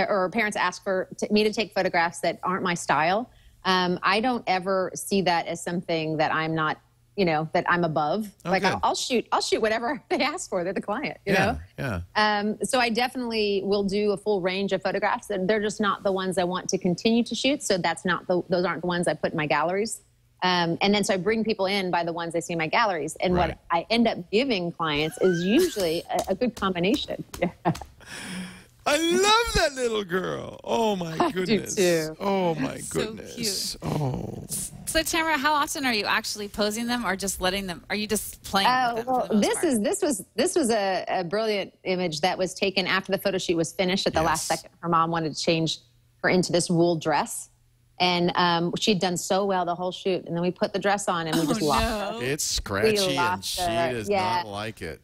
for me to take photographs that aren't my style, I don't ever see that as something that I'm not, you know, that I'm above. Like
good.
I'll shoot whatever they ask for. They're the client, you know.
Yeah.
So I definitely will do a full range of photographs, and they're just not the ones I want to continue to shoot. So those aren't the ones I put in my galleries. And then so I bring people in by the ones I see in my galleries. And
Right.
what I end up giving clients is usually a good combination.
I love that little girl. Oh, my
do
goodness.
too.
Oh, my
So
goodness.
cute.
Oh.
So Tamara, how often are you actually posing them, or just letting them? Are you just playing
Oh,
with them?
well,
for the most part?
this was a brilliant image that was taken after the photo shoot was finished at the last
Yes.
second. Her mom wanted to change her into this wool dress. And she'd done so well the whole shoot. And then we put the dress on and we just lost her.
no.
It's scratchy and
lost
she
her.
does
Yeah.
not like it.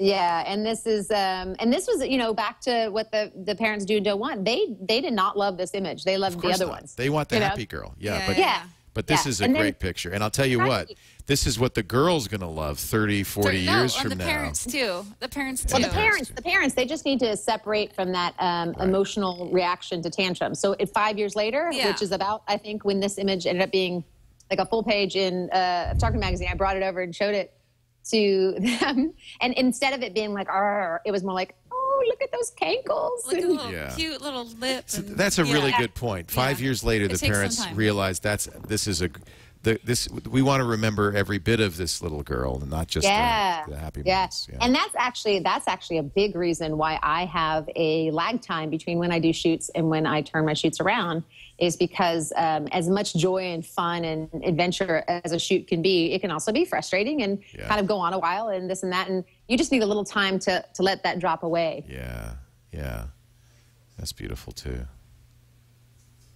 Yeah, and this was, you know, back to what the parents do and don't want. They did not love this image. They loved
Of
the
course
other
not.
ones.
They want the
you know?
happy girl. Yeah,
Yeah,
but
yeah.
but this
Yeah.
is a
And then-
great picture. And I'll tell you what,
Right.
this is what the girl's going to love 30, 40 years
and
from
the
now.
parents too. The parents too.
Well,
Yeah.
the parents, they just need to separate from that emotional reaction to tantrums. So 5 years later,
Yeah.
which is about, I think, when this image ended up being like a full page in Photography Magazine, I brought it over and showed it to them. And instead of it being like, "Arr," it was more like, "Oh, look at those cankles."
Look at the little
Yeah.
cute little lip.
So
and-
that's a really
yeah.
good point. 5
Yeah.
years later,
It
the
takes some
parents
time.
realize we want to remember every bit of this little girl and not just the happy moments. Yeah.
And that's actually a big reason why I have a lag time between when I do shoots and when I turn my shoots around, is because as much joy and fun and adventure as a shoot can be, it can also be frustrating and kind of go on a while and this and that. And you just need a little time to let that drop away.
Yeah. That's beautiful too.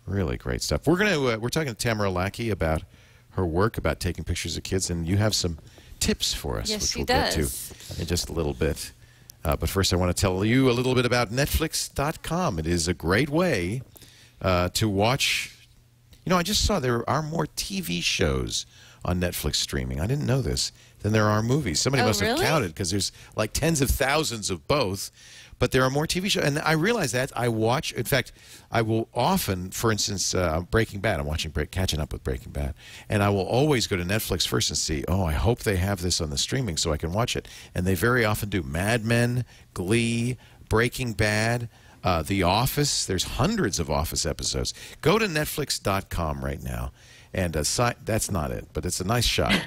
Really great stuff. We're talking to Tamara Lackey about her work, about taking pictures of kids, and you have some tips for us,
Yes,
which
she
we'll get
does.
to in just a little bit. But first, I want to tell you a little bit about Netflix.com. It is a great way to watch. You know, I just saw there are more TV shows on Netflix streaming. I didn't know this. Than there are movies. Somebody must have counted, because there's like tens of thousands of both. But there are more TV shows. And I realize that. I watch, in fact, I will often, for instance, Breaking Bad. I'm catching up with Breaking Bad. And I will always go to Netflix first and see, oh, I hope they have this on the streaming so I can watch it. And they very often do. Mad Men, Glee, Breaking Bad, The Office. There's hundreds of Office episodes. Go to Netflix.com right now. And that's not it, but it's a nice shot.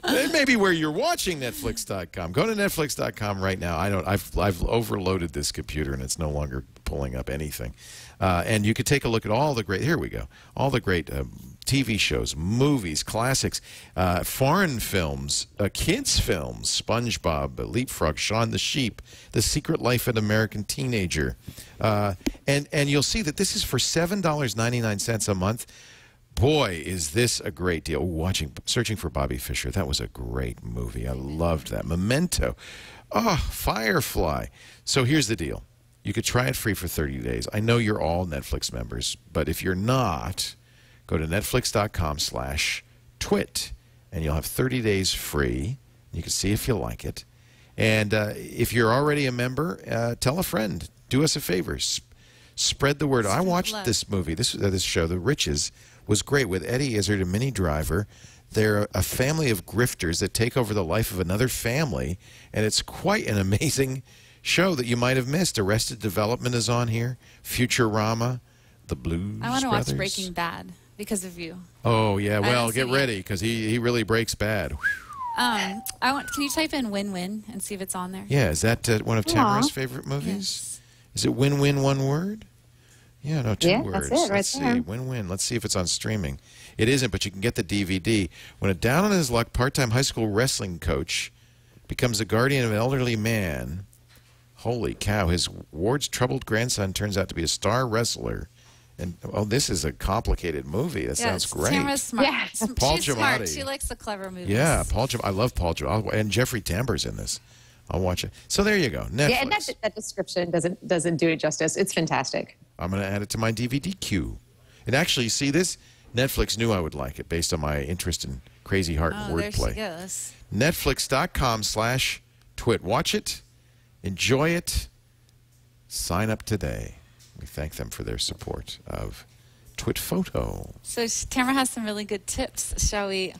It may be where you're watching Netflix.com. Go to Netflix.com right now. I've overloaded this computer and it's no longer pulling up anything. And you could take a look at all the great. Here we go. All the great TV shows, movies, classics, foreign films, kids films, SpongeBob, Leapfrog, Shaun the Sheep, The Secret Life of an American Teenager, and you'll see that this is for $7.99 a month. Boy, is this a great deal. Searching for Bobby Fischer. That was a great movie. I loved that. Memento. Oh, Firefly. So here's the deal. You could try it free for 30 days. I know you're all Netflix members, but if you're not, go to netflix.com/twit, and you'll have 30 days free. You can see if you like it. And if you're already a member, tell a friend. Do us a favor. Spread the word. I watched this movie, this show, The Riches, was great, with Eddie Izzard and Minnie Driver. They're a family of grifters that take over the life of another family, and it's quite an amazing show that you might have missed. Arrested Development is on here, Futurama, The Blues
I want to
Brothers.
watch Breaking Bad because of you.
Oh, yeah, well, get ready, because he really breaks bad.
Can you type in win-win and see if it's on there?
Yeah, is that one of Tamara's favorite movies?
Yes.
Is it win-win, one word? Yeah, no, two words.
That's it, right
Let's see. Win-win. Let's see if it's on streaming. It isn't, but you can get the DVD. When a down on his luck part-time high school wrestling coach becomes the guardian of an elderly man, holy cow, his ward's troubled grandson turns out to be a star wrestler. And, oh, this is a complicated movie. That sounds great.
Tamara's smart.
Yeah.
Paul
She's smart.
Giamatti.
She likes the clever movies.
Yeah, I love Paul Giamatti. And Jeffrey Tambor's in this. I'll watch it. So there you go. Netflix.
Yeah, and that description doesn't do it justice. It's fantastic.
I'm going to add it to my DVD queue. And actually, see this? Netflix knew I would like it based on my interest in crazy heart and wordplay.
There she goes.
Netflix.com/twit. Watch it. Enjoy it. Sign up today. We thank them for their support of Twit Photo.
So Tamara has some really good tips. Shall we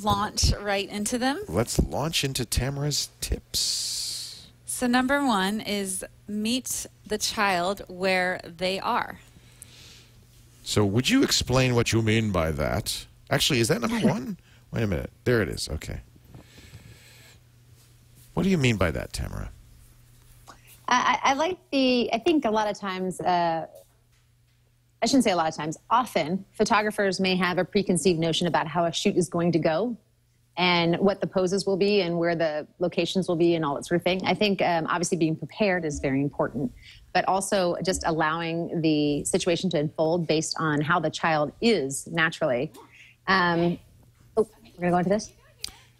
launch right into them?
Let's launch into Tamara's tips.
So number one is meet the child where they are.
So would you explain what you mean by that? Actually, is that number one? Wait a minute. There it is. Okay. What do you mean by that, Tamara?
I think a lot of times, I shouldn't say a lot of times, often photographers may have a preconceived notion about how a shoot is going to go and what the poses will be and where the locations will be and all that sort of thing. I think obviously being prepared is very important, but also just allowing the situation to unfold based on how the child is naturally. We're going to go into this?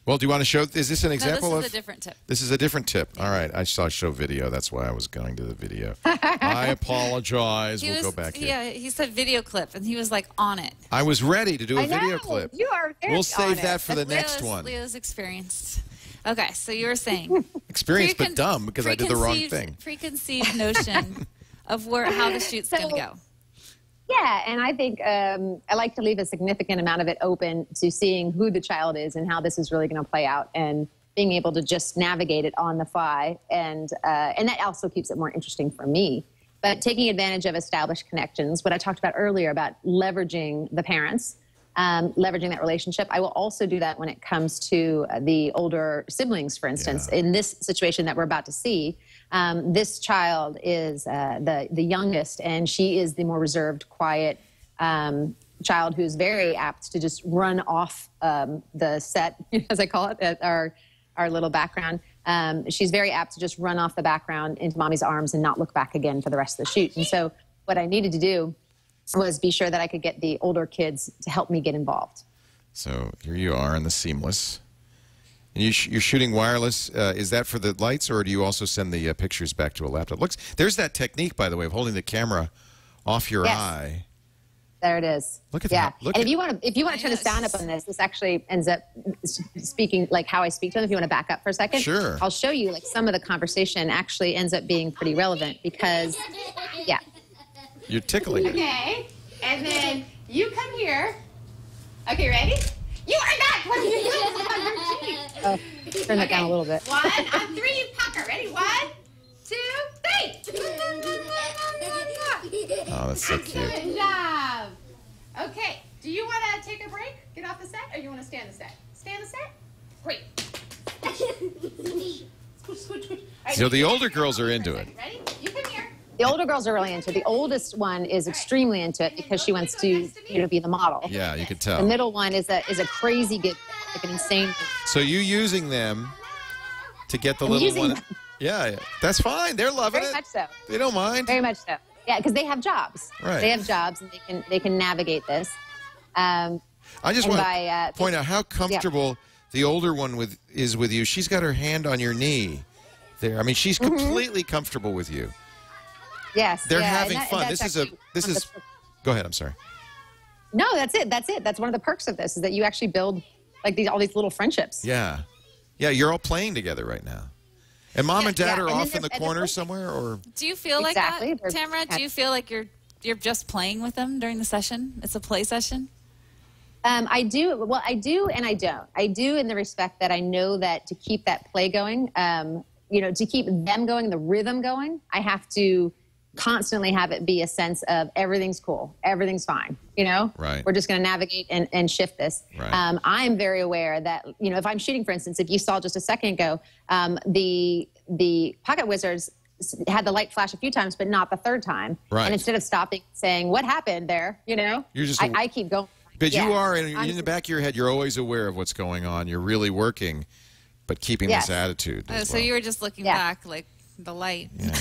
Well, do you want to show? Is this an example
No,
of?
this is a different tip.
This is a different tip. All right, I saw show video. That's why I was going to the video. I apologize. We'll go back here.
Yeah, he said video clip, and he was like on it.
I was ready to do a
I
video
know,
clip.
you are very
We'll save
on
that
it.
for the next one.
Leo's experienced. Okay, so you were saying
Experienced but dumb because I did the wrong thing.
Preconceived notion of how the shoot's going to go.
Yeah, and I think I like to leave a significant amount of it open to seeing who the child is and how this is really going to play out, and being able to just navigate it on the fly, and that also keeps it more interesting for me. But taking advantage of established connections, what I talked about earlier about leveraging the parents, leveraging that relationship. I will also do that when it comes to the older siblings, for instance. In this situation that we're about to see, this child is the youngest, and she is the more reserved, quiet child who's very apt to just run off the set, as I call it, at our little background. She's very apt to just run off the background into mommy's arms and not look back again for the rest of the shoot. And so what I needed to do was be sure that I could get the older kids to help me get involved.
So here you are in the seamless. And you're shooting wireless. Is that for the lights, or do you also send the pictures back to a laptop? There's that technique, by the way, of holding the camera off your eye.
There it is.
Look at
that.
Look
and
at
if you want to turn the sound up on this, this actually ends up speaking like how I speak to them. If you want to back up for a second,
sure.
I'll show you like some of the conversation actually ends up being pretty relevant because, yeah.
You're tickling.
Okay, and then you come here. Okay, ready? You are not putting your hands on her cheek.
Oh, turn that down a little bit.
1, on 3, you pucker. Ready? 1, 2, 3.
Oh, that's so cute.
Good job. Okay, do you want to take a break? Get off the set, or you want to stay on the set? Stay on the set? Great.
So the older girls are into it.
Ready? You come here.
The older girls are really into it. The oldest one is extremely into it because she wants to, be the model.
Yeah, you can
The
tell.
middle one is a crazy good, like an insane.
So you using them to get the little
using
one?
them.
Yeah, that's fine. They're loving
Very
it.
much so.
They don't mind.
Very much so. Yeah, because they have jobs.
Right.
They have jobs and they can navigate this.
I just
and
want
by,
to point out how comfortable the older one is with you. She's got her hand on your knee there. I mean, she's completely comfortable with you.
Yes.
They're
yeah,
having fun. This is. Go ahead. I'm sorry.
No, that's it. That's it. That's one of the perks of this is that you actually build like all these little friendships.
Yeah. Yeah, you're all playing together right now. And mom and dad are off in the corner somewhere, or
Do you feel like
Exactly.
that, Tamara? Do you feel like you're just playing with them during the session? It's a play session?
I do. Well, I do and I don't. I do in the respect that I know that to keep that play going, to keep them going, the rhythm going, I have to constantly have it be a sense of everything's cool, everything's fine,
Right.
We're just going to navigate and shift this.
Right.
I'm very aware that, if I'm shooting, for instance, if you saw just a second ago, the Pocket Wizards had the light flash a few times, but not the third time.
Right.
And instead of stopping, saying, what happened there,
You're just
I keep going.
But
Yeah.
you are, in the back of your head, you're always aware of what's going on. You're really working, but keeping this attitude.
Oh,
as
so
well.
you were just looking back like the light.
Yeah.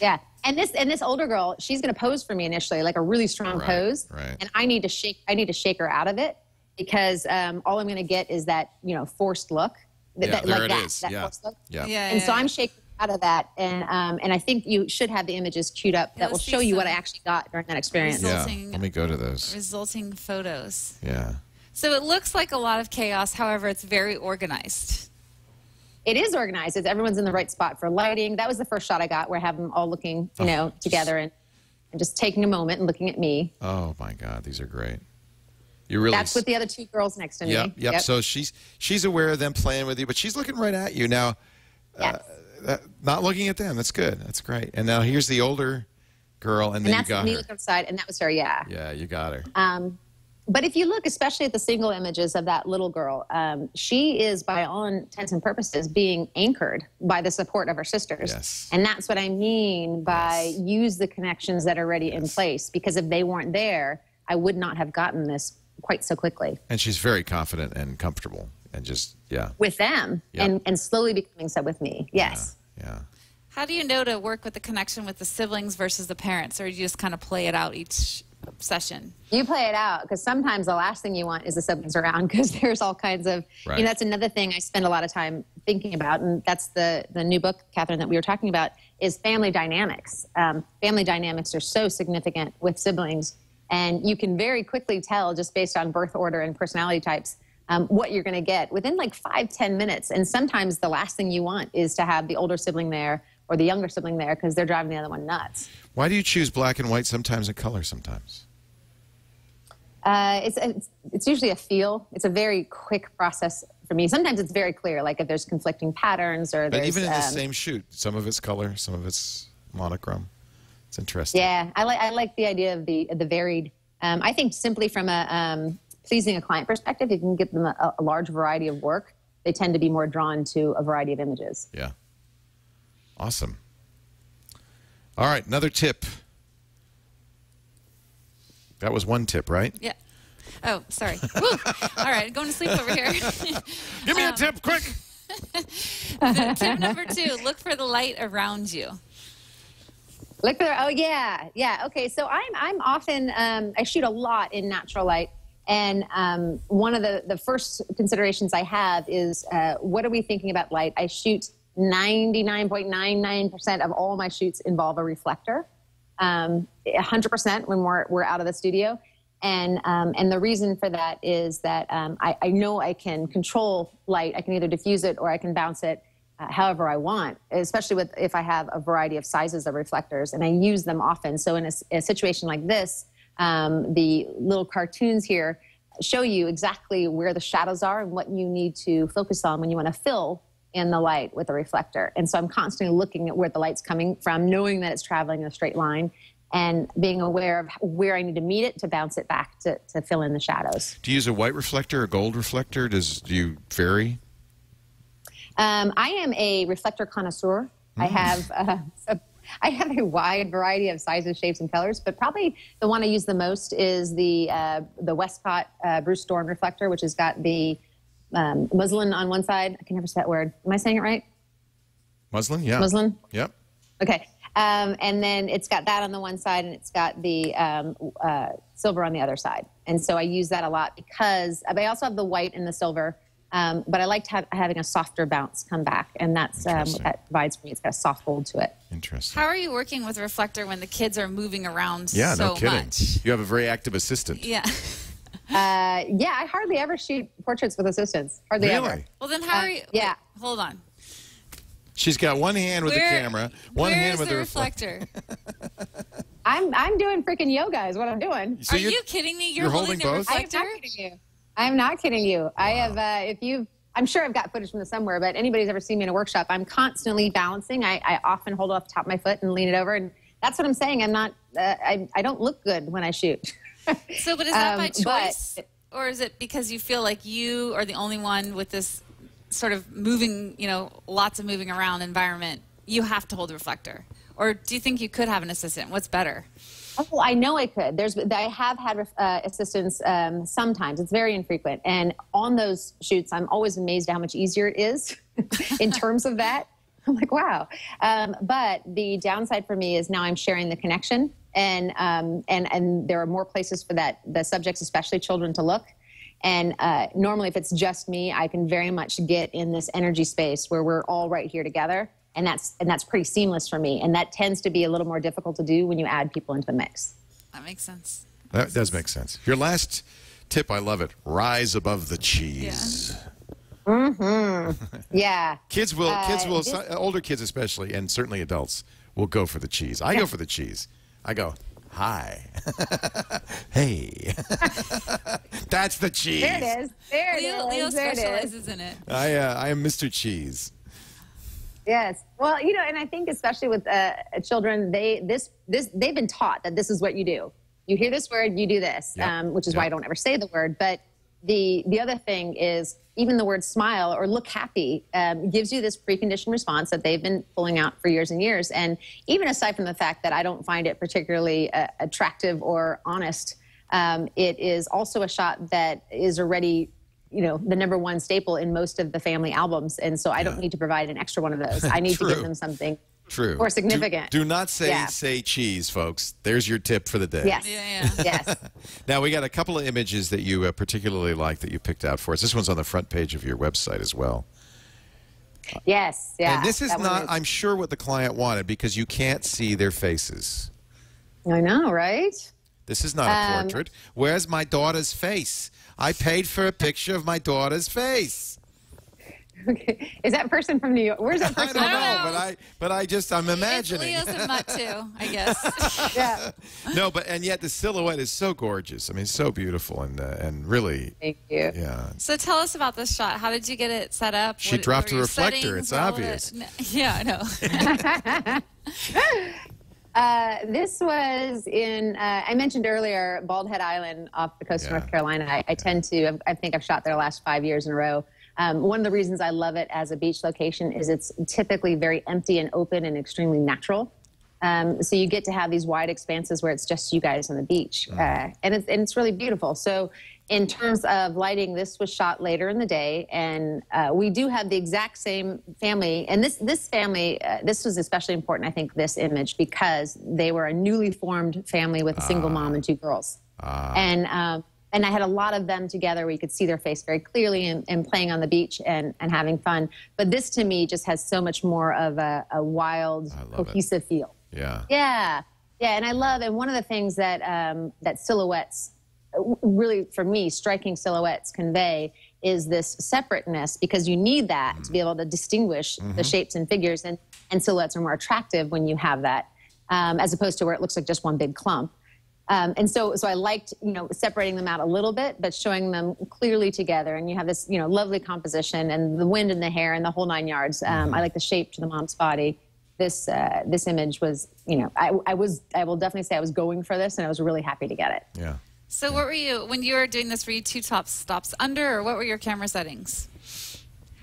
Yeah. And this older girl, she's going to pose for me initially, like a really strong pose.
Right.
And I need to shake her out of it because all I'm going to get is that, forced look.
Yeah, there it is.
That
Yeah.
forced look.
Yeah.
And so I'm shaking out of that. And I think you should have the images queued up that will
let's see
show you what I
some
actually got during that experience.
Yeah.
Resulting-
Let me go to those.
Resulting photos.
Yeah.
So it looks like a lot of chaos. However, it's very organized.
It is organized. Everyone's in the right spot for lighting. That was the first shot I got where I have them all looking, together and just taking a moment and looking at me.
Oh my God, these are great. You really.
That's with the other two girls next to me.
Yep. So she's aware of them playing with you, but she's looking right at you now.
Yes.
Not looking at them. That's good. That's great. And now here's the older girl, and then
that's
you got
me
her.
looking outside, and that was her. Yeah.
Yeah, you got her.
But if you look, especially at the single images of that little girl, she is, by all intents and purposes, being anchored by the support of her sisters.
Yes.
And that's what I mean by use the connections that are already in place. Because if they weren't there, I would not have gotten this quite so quickly.
And she's very confident and comfortable, and just
With them,
Yep.
and slowly becoming so with me. Yes.
Yeah.
How do you know to work with the connection with the siblings versus the parents, or do you just kind of play it out each session?
You play it out because sometimes the last thing you want is the siblings around because there's all kinds of,
Right.
that's another thing I spend a lot of time thinking about. And that's the new book, Catherine, that we were talking about is family dynamics. Family dynamics are so significant with siblings. And you can very quickly tell just based on birth order and personality types what you're going to get within like 5-10 minutes. And sometimes the last thing you want is to have the older sibling there or the younger sibling there because they're driving the other one nuts.
Why do you choose black and white sometimes and color sometimes?
It's usually a feel. It's a very quick process for me. Sometimes it's very clear, like if there's conflicting patterns or
But
there's...
even in the same shoot, some of it's color, some of it's monochrome. It's interesting.
Yeah, I like the idea of the varied. I think simply from a pleasing a client perspective, if you can give them a large variety of work, they tend to be more drawn to a variety of images.
Yeah. Awesome. All right, another tip. That was one tip, right?
Yeah. Oh, sorry. Woo. All right, going to sleep over here.
Give me a tip, quick.
Tip number 2, look for the light around you.
Look for, oh yeah. Okay, so I'm often, I shoot a lot in natural light. And one of the first considerations I have is what are we thinking about light? I shoot 99.99% of all my shoots involve a reflector, 100% when we're out of the studio. And the reason for that is that I know I can control light. I can either diffuse it or I can bounce it however I want, especially if I have a variety of sizes of reflectors, and I use them often. So in a situation like this, the little cartoons here show you exactly where the shadows are and what you need to focus on when you want to fill in the light with a reflector. And so I'm constantly looking at where the light's coming from, knowing that it's traveling in a straight line, and being aware of where I need to meet it to bounce it back to fill in the shadows.
Do you use a white reflector or gold reflector? Do you vary?
I am a reflector connoisseur. I have a wide variety of sizes, shapes, and colors, but probably the one I use the most is the Westcott Bruce Dorn reflector, which has got the muslin on one side. I can never say that word. Am I saying it right?
Muslin, yeah.
Muslin?
Yep.
Okay. And then it's got that on the one side, and it's got the silver on the other side. And so I use that a lot because I also have the white and the silver, but I like having a softer bounce come back, and that's what that provides for me. It's got a soft hold to it.
Interesting.
How are you working with a reflector when the kids are moving around
Yeah,
so
no kidding.
much?
You have a very active assistant.
Yeah.
Yeah, I hardly ever shoot portraits with assistants. Hardly
Really?
ever.
Well, then how are you?
Yeah.
Wait, hold on.
She's got one hand with the camera, one hand with
the
the
reflector.
I'm doing freaking yoga is what I'm doing.
So
Are you kidding me? You're
holding
the
both?
reflector?
I'm not kidding you. I'm not kidding you. Wow. I have, I'm sure I've got footage from this somewhere, but anybody's ever seen me in a workshop, I'm constantly balancing. I often hold off the top of my foot and lean it over. And that's what I'm saying. I'm not, I don't look good when I shoot.
So, but is that by choice? Or is it because you feel like you are the only one with this sort of moving, lots of moving around environment? You have to hold the reflector. Or do you think you could have an assistant? What's better?
Oh, I know I could. I have had assistants sometimes. It's very infrequent. And on those shoots, I'm always amazed at how much easier it is in terms of that. I'm like, wow. But the downside for me is now I'm sharing the connection. And there are more places for the subjects, especially children, to look. And normally if it's just me, I can very much get in this energy space where we're all right here together. And that's pretty seamless for me. And that tends to be a little more difficult to do when you add people into the mix.
That makes sense.
That does make sense. Your last tip, I love it. Rise above the cheese.
Yeah. Mm-hmm. Yeah.
Kids will, older kids especially, and certainly adults, will go for the cheese. I go for the cheese. I go, hi. Hey. That's the cheese.
There it is. There it is.
Leo
There it is.
specializes in it.
I am Mr. Cheese.
Yes. Well, and I think especially with children, they've been taught that this is what you do. You hear this word, you do this, which is why I don't ever say the word. But the other thing is even the word smile or look happy gives you this preconditioned response that they've been pulling out for years and years. And even aside from the fact that I don't find it particularly attractive or honest, it is also a shot that is already the #1 staple in most of the family albums. And so I don't need to provide an extra one of those. I need to give them something more significant.
Do not say cheese, folks. There's your tip for the day.
Yes.
Yeah.
Yes.
Now, we got a couple of images that you particularly like that you picked out for us. This one's on the front page of your website as well.
Yes. Yeah.
And this is not, I'm sure, what the client wanted because you can't see their faces.
I know, right?
This is not a portrait. Where's my daughter's face? I paid for a picture of my daughter's face.
Okay. Is that person from New York? Where's that person?
I don't know, but I'm imagining.
Leo's a mutt too, I guess.
Yeah.
No, and yet the silhouette is so gorgeous. I mean, so beautiful and really.
Thank you.
Yeah.
So tell us about this shot. How did you get it set up?
She dropped a reflector. It's
all
obvious.
Yeah, I know.
This was in, I mentioned earlier, Bald Head Island off the coast of North Carolina. I think I've shot there the last 5 years in a row. One of the reasons I love it as a beach location is it's typically very empty and open and extremely natural. So you get to have these wide expanses where it's just you guys on the beach. And it's really beautiful. So in terms of lighting, this was shot later in the day. And we do have the exact same family. And this family, this was especially important, I think, this image, because they were a newly formed family with a single mom and 2 girls. And and I had a lot of them together where you could see their face very clearly and playing on the beach and having fun. But this to me just has so much more of a wild, cohesive feel.
Yeah.
Yeah. Yeah. And I love, and one of the things that, that silhouettes, really for me, striking silhouettes convey is this separateness, because you need that to be able to distinguish the shapes and figures, and silhouettes are more attractive when you have that, as opposed to where it looks like just one big clump. And so I liked, separating them out a little bit, but showing them clearly together. And you have this, lovely composition and the wind and the hair and the whole 9 yards. I like the shape to the mom's body. This image was, I will definitely say I was going for this, and I was really happy to get it.
Yeah.
So what were you, when you were doing this, were you 2 stops under, or what were your camera settings?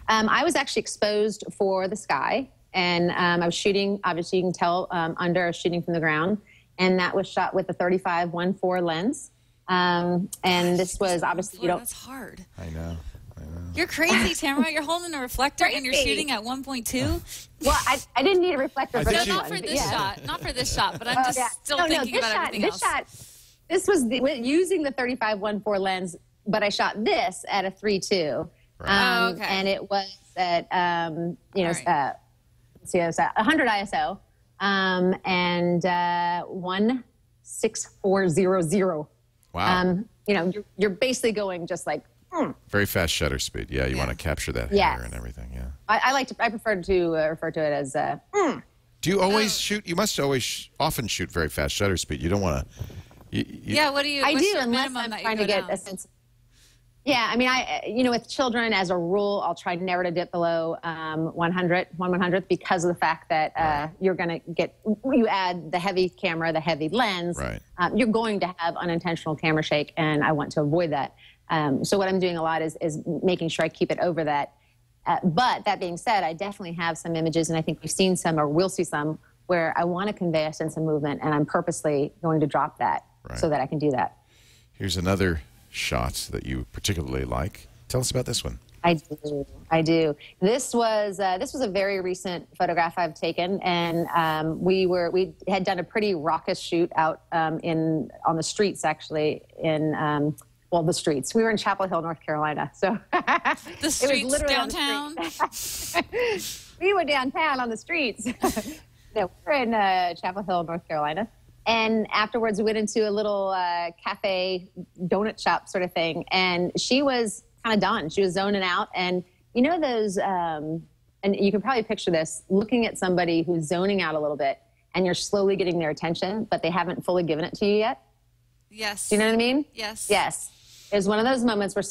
I was actually exposed for the sky, and I was shooting, obviously you can tell, under, I was shooting from the ground. And that was shot with a 35-1.4 lens. And this was obviously,
That's hard.
I know.
You're crazy, Tamara. You're holding a reflector and you're shooting at 1.2
Well, I didn't need a reflector for
No,
this
not
one.
for this shot. Not for this shot, but I'm just still thinking
this
about
shot,
everything else.
This was using the 35-1.4 lens, but I shot this at a 3.2.
Right.
Okay.
And it was at,
right.
let's see, it was at 100 ISO. And 16400.
Wow.
You're basically going just like.
Very fast shutter speed. Yeah, you want to capture that hair and everything. Yeah.
I prefer to refer to it as.
Do you always shoot? You must always often shoot very fast shutter speed. You don't want to.
Yeah. What do you?
I
what's
do,
your
unless
minimum
I'm
that you
trying
go
to get
down?
a sense. Yeah, I mean, with children, as a rule, I'll try never to dip below 1/100th, because of the fact that you're going to get, you add the heavy camera, the heavy lens,
Right.
You're going to have unintentional camera shake, and I want to avoid that. So what I'm doing a lot is making sure I keep it over that. But that being said, I definitely have some images, and I think we've seen some, or will see some, where I want to convey a sense of movement, and I'm purposely going to drop that so that I can do that.
Here's another shot that you particularly like. Tell us about this one.
I do. This was a very recent photograph I've taken, and we had done a pretty raucous shoot out on the streets, actually, in the streets. We were in Chapel Hill, North Carolina, so
The streets downtown.
We were downtown on the streets. No, we're in Chapel Hill, North Carolina. And afterwards, we went into a little cafe, donut shop sort of thing. And she was kind of done. She was zoning out. And those, and you can probably picture this, looking at somebody who's zoning out a little bit, and you're slowly getting their attention, but they haven't fully given it to you yet.
Yes.
Do you know what I mean?
Yes.
Yes. It's one of those moments where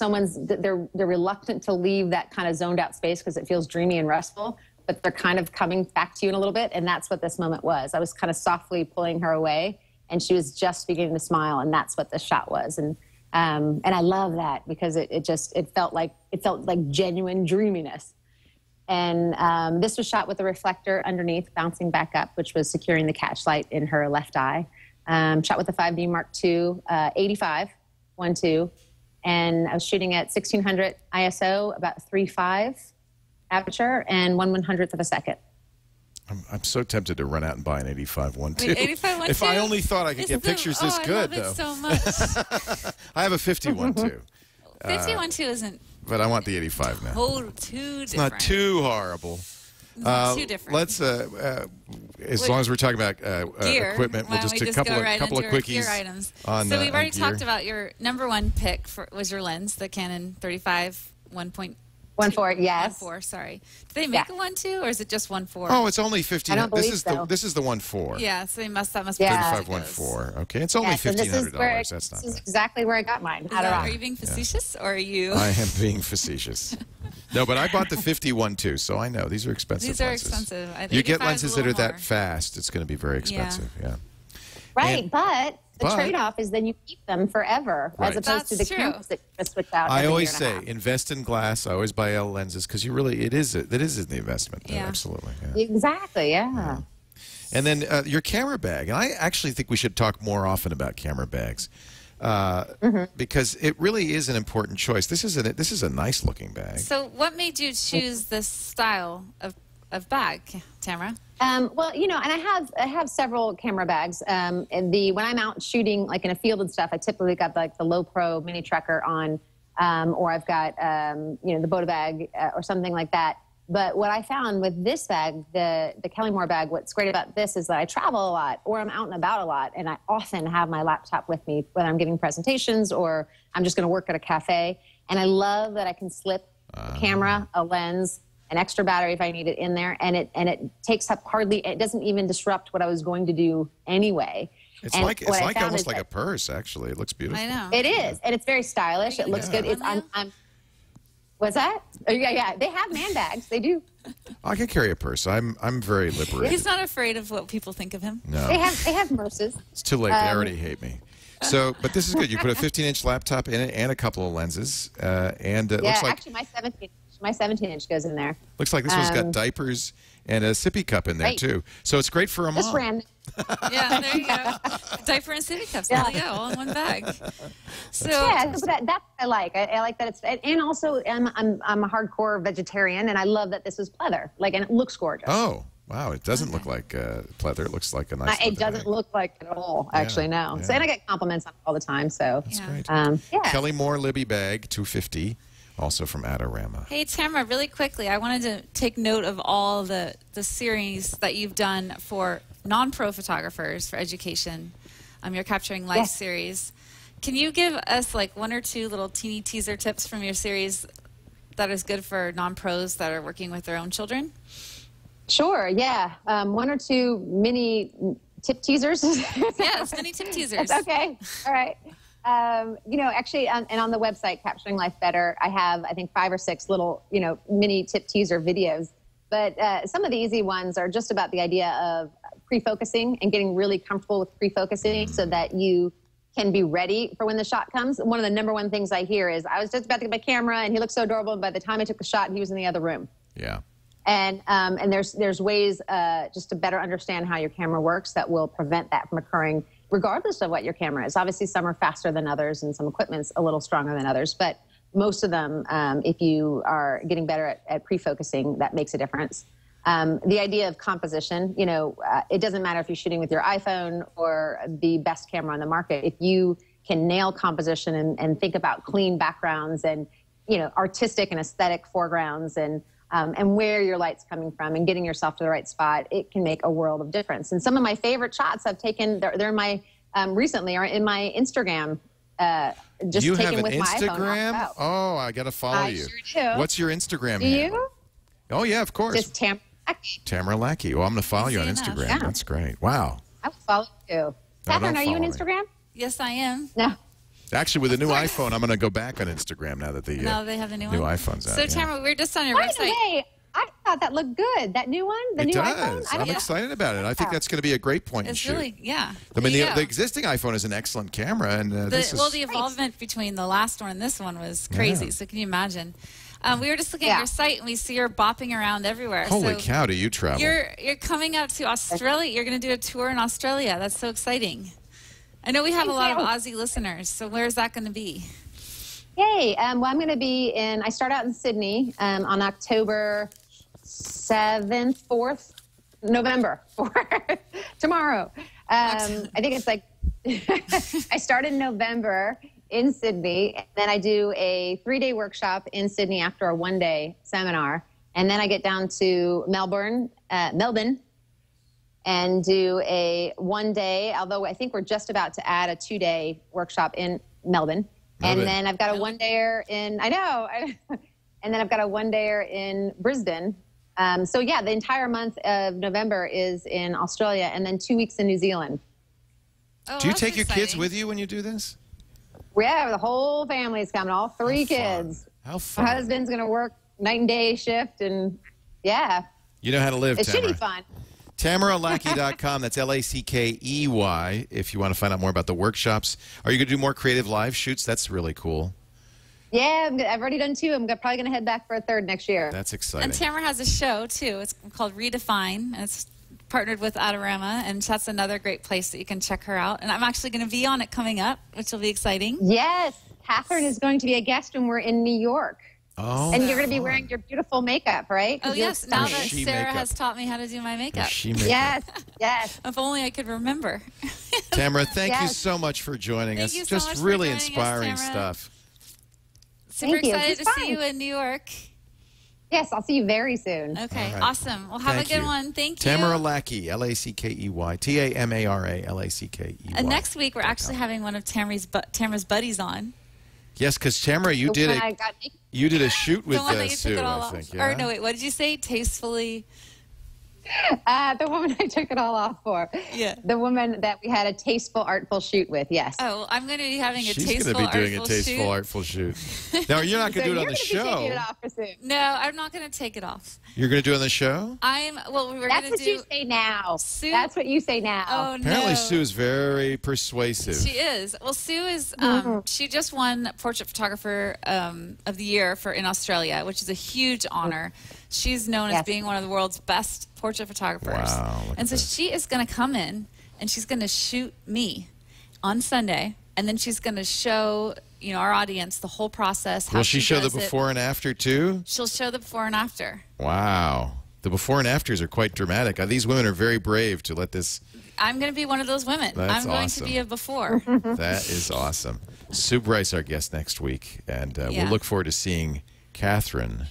they're reluctant to leave that kind of zoned out space because it feels dreamy and restful, but they're kind of coming back to you in a little bit. And that's what this moment was. I was kind of softly pulling her away, and she was just beginning to smile. And that's what the shot was. And I love that, because it felt like genuine dreaminess. And this was shot with a reflector underneath bouncing back up, which was securing the catch light in her left eye. Shot with a 5D Mark II, 85-1.2. And I was shooting at 1600 ISO, about 3.5 aperture, and 1/100th of a second.
I'm so tempted to run out and buy an 85-1.2.
Wait, 85-1.2?
If I only thought I could get pictures this good,
I love
though.
it so much.
I have a 50-1.2.
51.2 isn't
But I want the 85 now.
too different.
It's not too horrible.
Not too different.
Let's, as long as we're talking about
gear,
equipment, we'll
why
just
don't
do
we
a couple
go
of
right
couple of
into our
quickies.
gear items.
On,
so we've already
on gear.
talked about your #1 pick was your lens, the Canon 35
1.4, yes.
1.4, sorry. Do they make a 1.2, or is it just 1.4?
Oh, it's only 15.
I don't
this
believe
is
so.
this is the 1.4.
Yeah, so that must be
Yeah.
35-1.4. Okay, it's only
Yes, and this is
$1,500.
where-
That's not
This is
bad.
exactly where I got mine. How to
Are
rock.
you being facetious, or are you?
I am being facetious. No, but I bought the 50-1.2, so I know these are expensive.
These are
lenses.
expensive. I think
You get
85 is a
lenses that are
little
that
more.
fast, it's going to be very expensive. Yeah.
Right,
And-
but the
but-
trade-off is then you keep them forever,
Right.
as opposed to the
That's true.
cameras that you just switch out.
I
every
always
year
say
and a half.
invest in glass. I always buy L lenses because that is the investment.
Yeah.
Absolutely. Yeah.
Exactly, yeah.
And then your camera bag. And I actually think we should talk more often about camera bags because it really is an important choice. This is a nice looking bag.
So what made you choose this style of of bag, Tamara?
Well, and I have several camera bags. And when I'm out shooting, like in a field and stuff, I typically got like the Low Pro mini trekker on, or I've got the Boda bag or something like that. But what I found with this bag, the Kellymore bag, what's great about this is that I travel a lot, or I'm out and about a lot, and I often have my laptop with me, whether I'm giving presentations or I'm just going to work at a cafe. And I love that I can slip a camera, a lens, an extra battery if I need it in there, and it takes up it doesn't even disrupt what I was going to do anyway.
It's almost like a purse, actually. It looks beautiful.
I know.
It is, and it's very stylish. It looks good. What's that? Oh, yeah. They have man bags. They do.
I can carry a purse. I'm very liberated.
He's not afraid of what people think of him.
No.
They have purses.
It's too late. They already hate me. So, but this is good. You put a 15-inch laptop in it and a couple of lenses, and it looks like
actually my 17-inch goes in there.
Looks like this one's got diapers and a sippy cup in there too. So it's great for a mom.
Just random.
Yeah, there you go. Diaper and sippy cups. There you go, all in one bag. So
that's what I like. I like that it's, and also I'm a hardcore vegetarian, and I love that this is pleather. And it looks gorgeous.
Oh. Wow, it doesn't look like pleather. It looks like a nice.
It doesn't look like it at all, actually. No.
Yeah.
So, and I get compliments on it all the time. So
that's great. Kellymore Libby bag, $250, also from Adorama.
Hey Tamara, really quickly, I wanted to take note of all the series that you've done for non-pro photographers for education. You're Capturing Life series. Can you give us like one or two little teeny teaser tips from your series that is good for non-pros that are working with their own children?
Sure, yeah. One or two mini tip teasers.
Yes, mini tip teasers.
That's okay. All right. Actually, and on the website, Capturing Life Better, I have, I think, 5 or 6 little, mini tip teaser videos. But some of the easy ones are just about the idea of pre-focusing and getting really comfortable with pre-focusing so that you can be ready for when the shot comes. One of the number one things I hear is, I was just about to get my camera, and he looked so adorable, and by the time I took the shot, he was in the other room.
Yeah.
And there's ways just to better understand how your camera works that will prevent that from occurring, regardless of what your camera is. Obviously, some are faster than others, and some equipment's a little stronger than others. But most of them, if you are getting better at pre-focusing, that makes a difference. The idea of composition, it doesn't matter if you're shooting with your iPhone or the best camera on the market. If you can nail composition and think about clean backgrounds and, artistic and aesthetic foregrounds and where your light's coming from and getting yourself to the right spot, it can make a world of difference. And some of my favorite shots I've taken, they're in my, recently are in my Instagram, just
you
taken
have
with
an
my
Instagram?
iPhone.
Oh, I got to follow you.
Sure do.
What's your Instagram
Do
handle?
you?
Oh, yeah, of course.
Just Tamara Lackey.
Tamara Lackey. Well, I'm going to follow you on Instagram.
Yeah.
That's great. Wow.
I will follow you. Catherine, are you on
follow me.
Instagram?
Yes, I am.
No.
Actually, with the new iPhone, I'm going to go back on Instagram now that they have
the new
iPhones out.
So, Tamara, we're just on your
By the
website.
way, I thought that looked good. That new one, the
It
new
does.
iPhone.
I'm excited about it. I think that's going to be a great point and
It's
shoot.
really, yeah.
I mean,
There you
the
go.
existing iPhone is an excellent camera, and this is...
Well, the involvement between the last one and this one was crazy.
Yeah.
So can you imagine? We were just looking at your site, and we see you're bopping around everywhere.
Holy
so
cow, do you travel?
You're coming out to Australia. You're going to do a tour in Australia. That's so exciting. I know we have a lot of Aussie listeners. So where's that going to be?
Yay. Well, I'm going to be I start out in Sydney on October 7th, 4th, November, tomorrow. I think it's like, I start in November in Sydney, and then I do a 3-day workshop in Sydney after a 1-day seminar. And then I get down to Melbourne, and do a 1-day, although I think we're just about to add a 2-day workshop in Melbourne. And then I've got a 1-dayer in, and then I've got a 1-dayer in Brisbane. So yeah, the entire month of November is in Australia, and then 2 weeks in New Zealand.
Oh,
Do you
that's
take your kids
exciting.
with you when you do this?
Yeah, the whole family's coming, all 3 kids.
How fun.
My husband's going to work night and day shift, and yeah.
You know how to live,
It should
Tamara.
be fun.
TamaraLackey.com. That's Lackey if you want to find out more about the workshops. Are you going to do more creative live shoots? That's really cool.
Yeah, I've already done 2. I'm probably going to head back for a 3rd next year.
That's exciting.
And Tamara has a show, too. It's called Redefine. And it's partnered with Adorama, and that's another great place that you can check her out. And I'm actually going to be on it coming up, which will be exciting.
Yes, Catherine is going to be a guest when we're in New York.
Oh,
And you're going to be wearing your beautiful makeup, right? 'Cause
Oh,
you look
yes. Now that
stunning.
She
Sarah
makeup.
has taught me how to do my makeup.
She makeup.
Yes, yes.
If only I could remember.
Tamara, thank you
Yes.
so much for joining
Thank
us.
you so
Just
much for
really
joining us,
inspiring
Tamara.
stuff.
Super
Thank you.
excited
This
to
is
see you
fun.
in New York.
Yes, I'll see you very soon.
Okay,
All right.
awesome. Well, have
Thank
a good
you.
one. Thank
Tamara
you.
Lackey, Lackey, Tamara Lackey.
And next week, we're actually having one of Tamara's buddies on.
Yes, because Tamara, you
So
did
when
it.
I got naked-
You did a shoot with
The one that you
Sue,
took it all
I
off.
think. Yeah?
Or no, wait, what did you say? Tastefully.
the woman I took it all off for.
Yeah.
The woman that we had a tasteful, artful shoot with, yes.
Oh, well, I'm going to be having a
She's
tasteful,
going to be doing a
artful
tasteful,
shoot.
artful shoot. No, you're not going to
So
do it on
you're
the
gonna be taking
show.
it off for soon.
No, I'm not going to take it off.
You're going to do it on the show?
Well, we were
That's
going
what
to do.
you say now.
Sue-
That's what you say now.
Oh,
Apparently,
no.
Sue is very persuasive.
She is. Well, Sue is. She just won Portrait Photographer of the Year in Australia, which is a huge honor. She's known as
Yes.
being one of the world's best portrait photographers.
Wow, look
And
at
so
this.
she is going to come in and she's going to shoot me on Sunday, and then she's going to show our audience the whole process. How
Will she show the
does it.
before and after, too?
She'll show the before and after.
Wow. The before and afters are quite dramatic. These women are very brave to let this.
I'm going to be one of those women.
That's
I'm going
awesome.
to be a before.
That is awesome. Sue Bryce, our guest next week. And
Yeah.
we'll look forward to seeing Catherine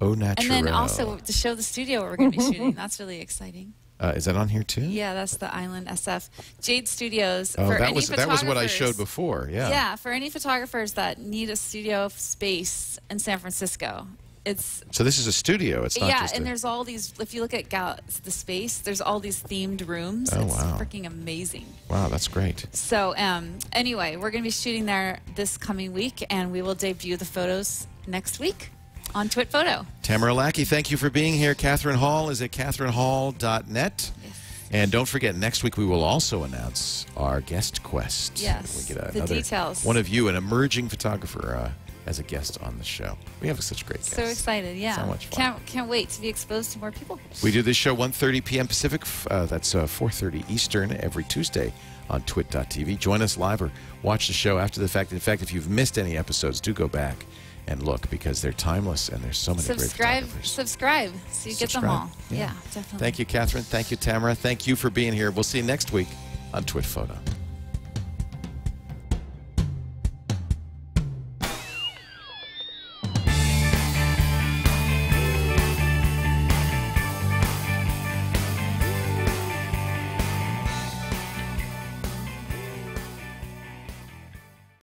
Au
And
Naturel.
then also to show the studio where we're going to be shooting. That's really exciting.
Is that on here, too?
Yeah, that's the Island SF. Jade Studios.
Oh,
for
that
any
was what I
photographers-
showed before. Yeah.
Yeah, for any photographers that need a studio space in San Francisco. It's
So this is a studio. It's not just
and
a...
there's all these. If you look at the space, there's all these themed rooms.
Oh,
it's
wow.
freaking amazing.
Wow, that's great.
So anyway, we're going to be shooting there this coming week, and we will debut the photos next week on Twit Photo.
Tamara Lackey, thank you for being here. Catherine Hall is at catherinehall.net. And don't forget, next week we will also announce our guest quest.
Yes,
We get
the
another
details.
one of you, an emerging photographer, as a guest on the show. We have such great guests.
So excited, yeah.
So much fun.
Can't wait to be exposed to more people.
We do this show 1:30 p.m. Pacific. That's 4:30 Eastern every Tuesday on twit.tv. Join us live or watch the show after the fact. In fact, if you've missed any episodes, do go back and look because they're timeless and there's so many great photographers.
Subscribe so you get them all. Yeah, definitely.
Thank you, Catherine. Thank you, Tamara. Thank you for being here. We'll see you next week on Twit Photo.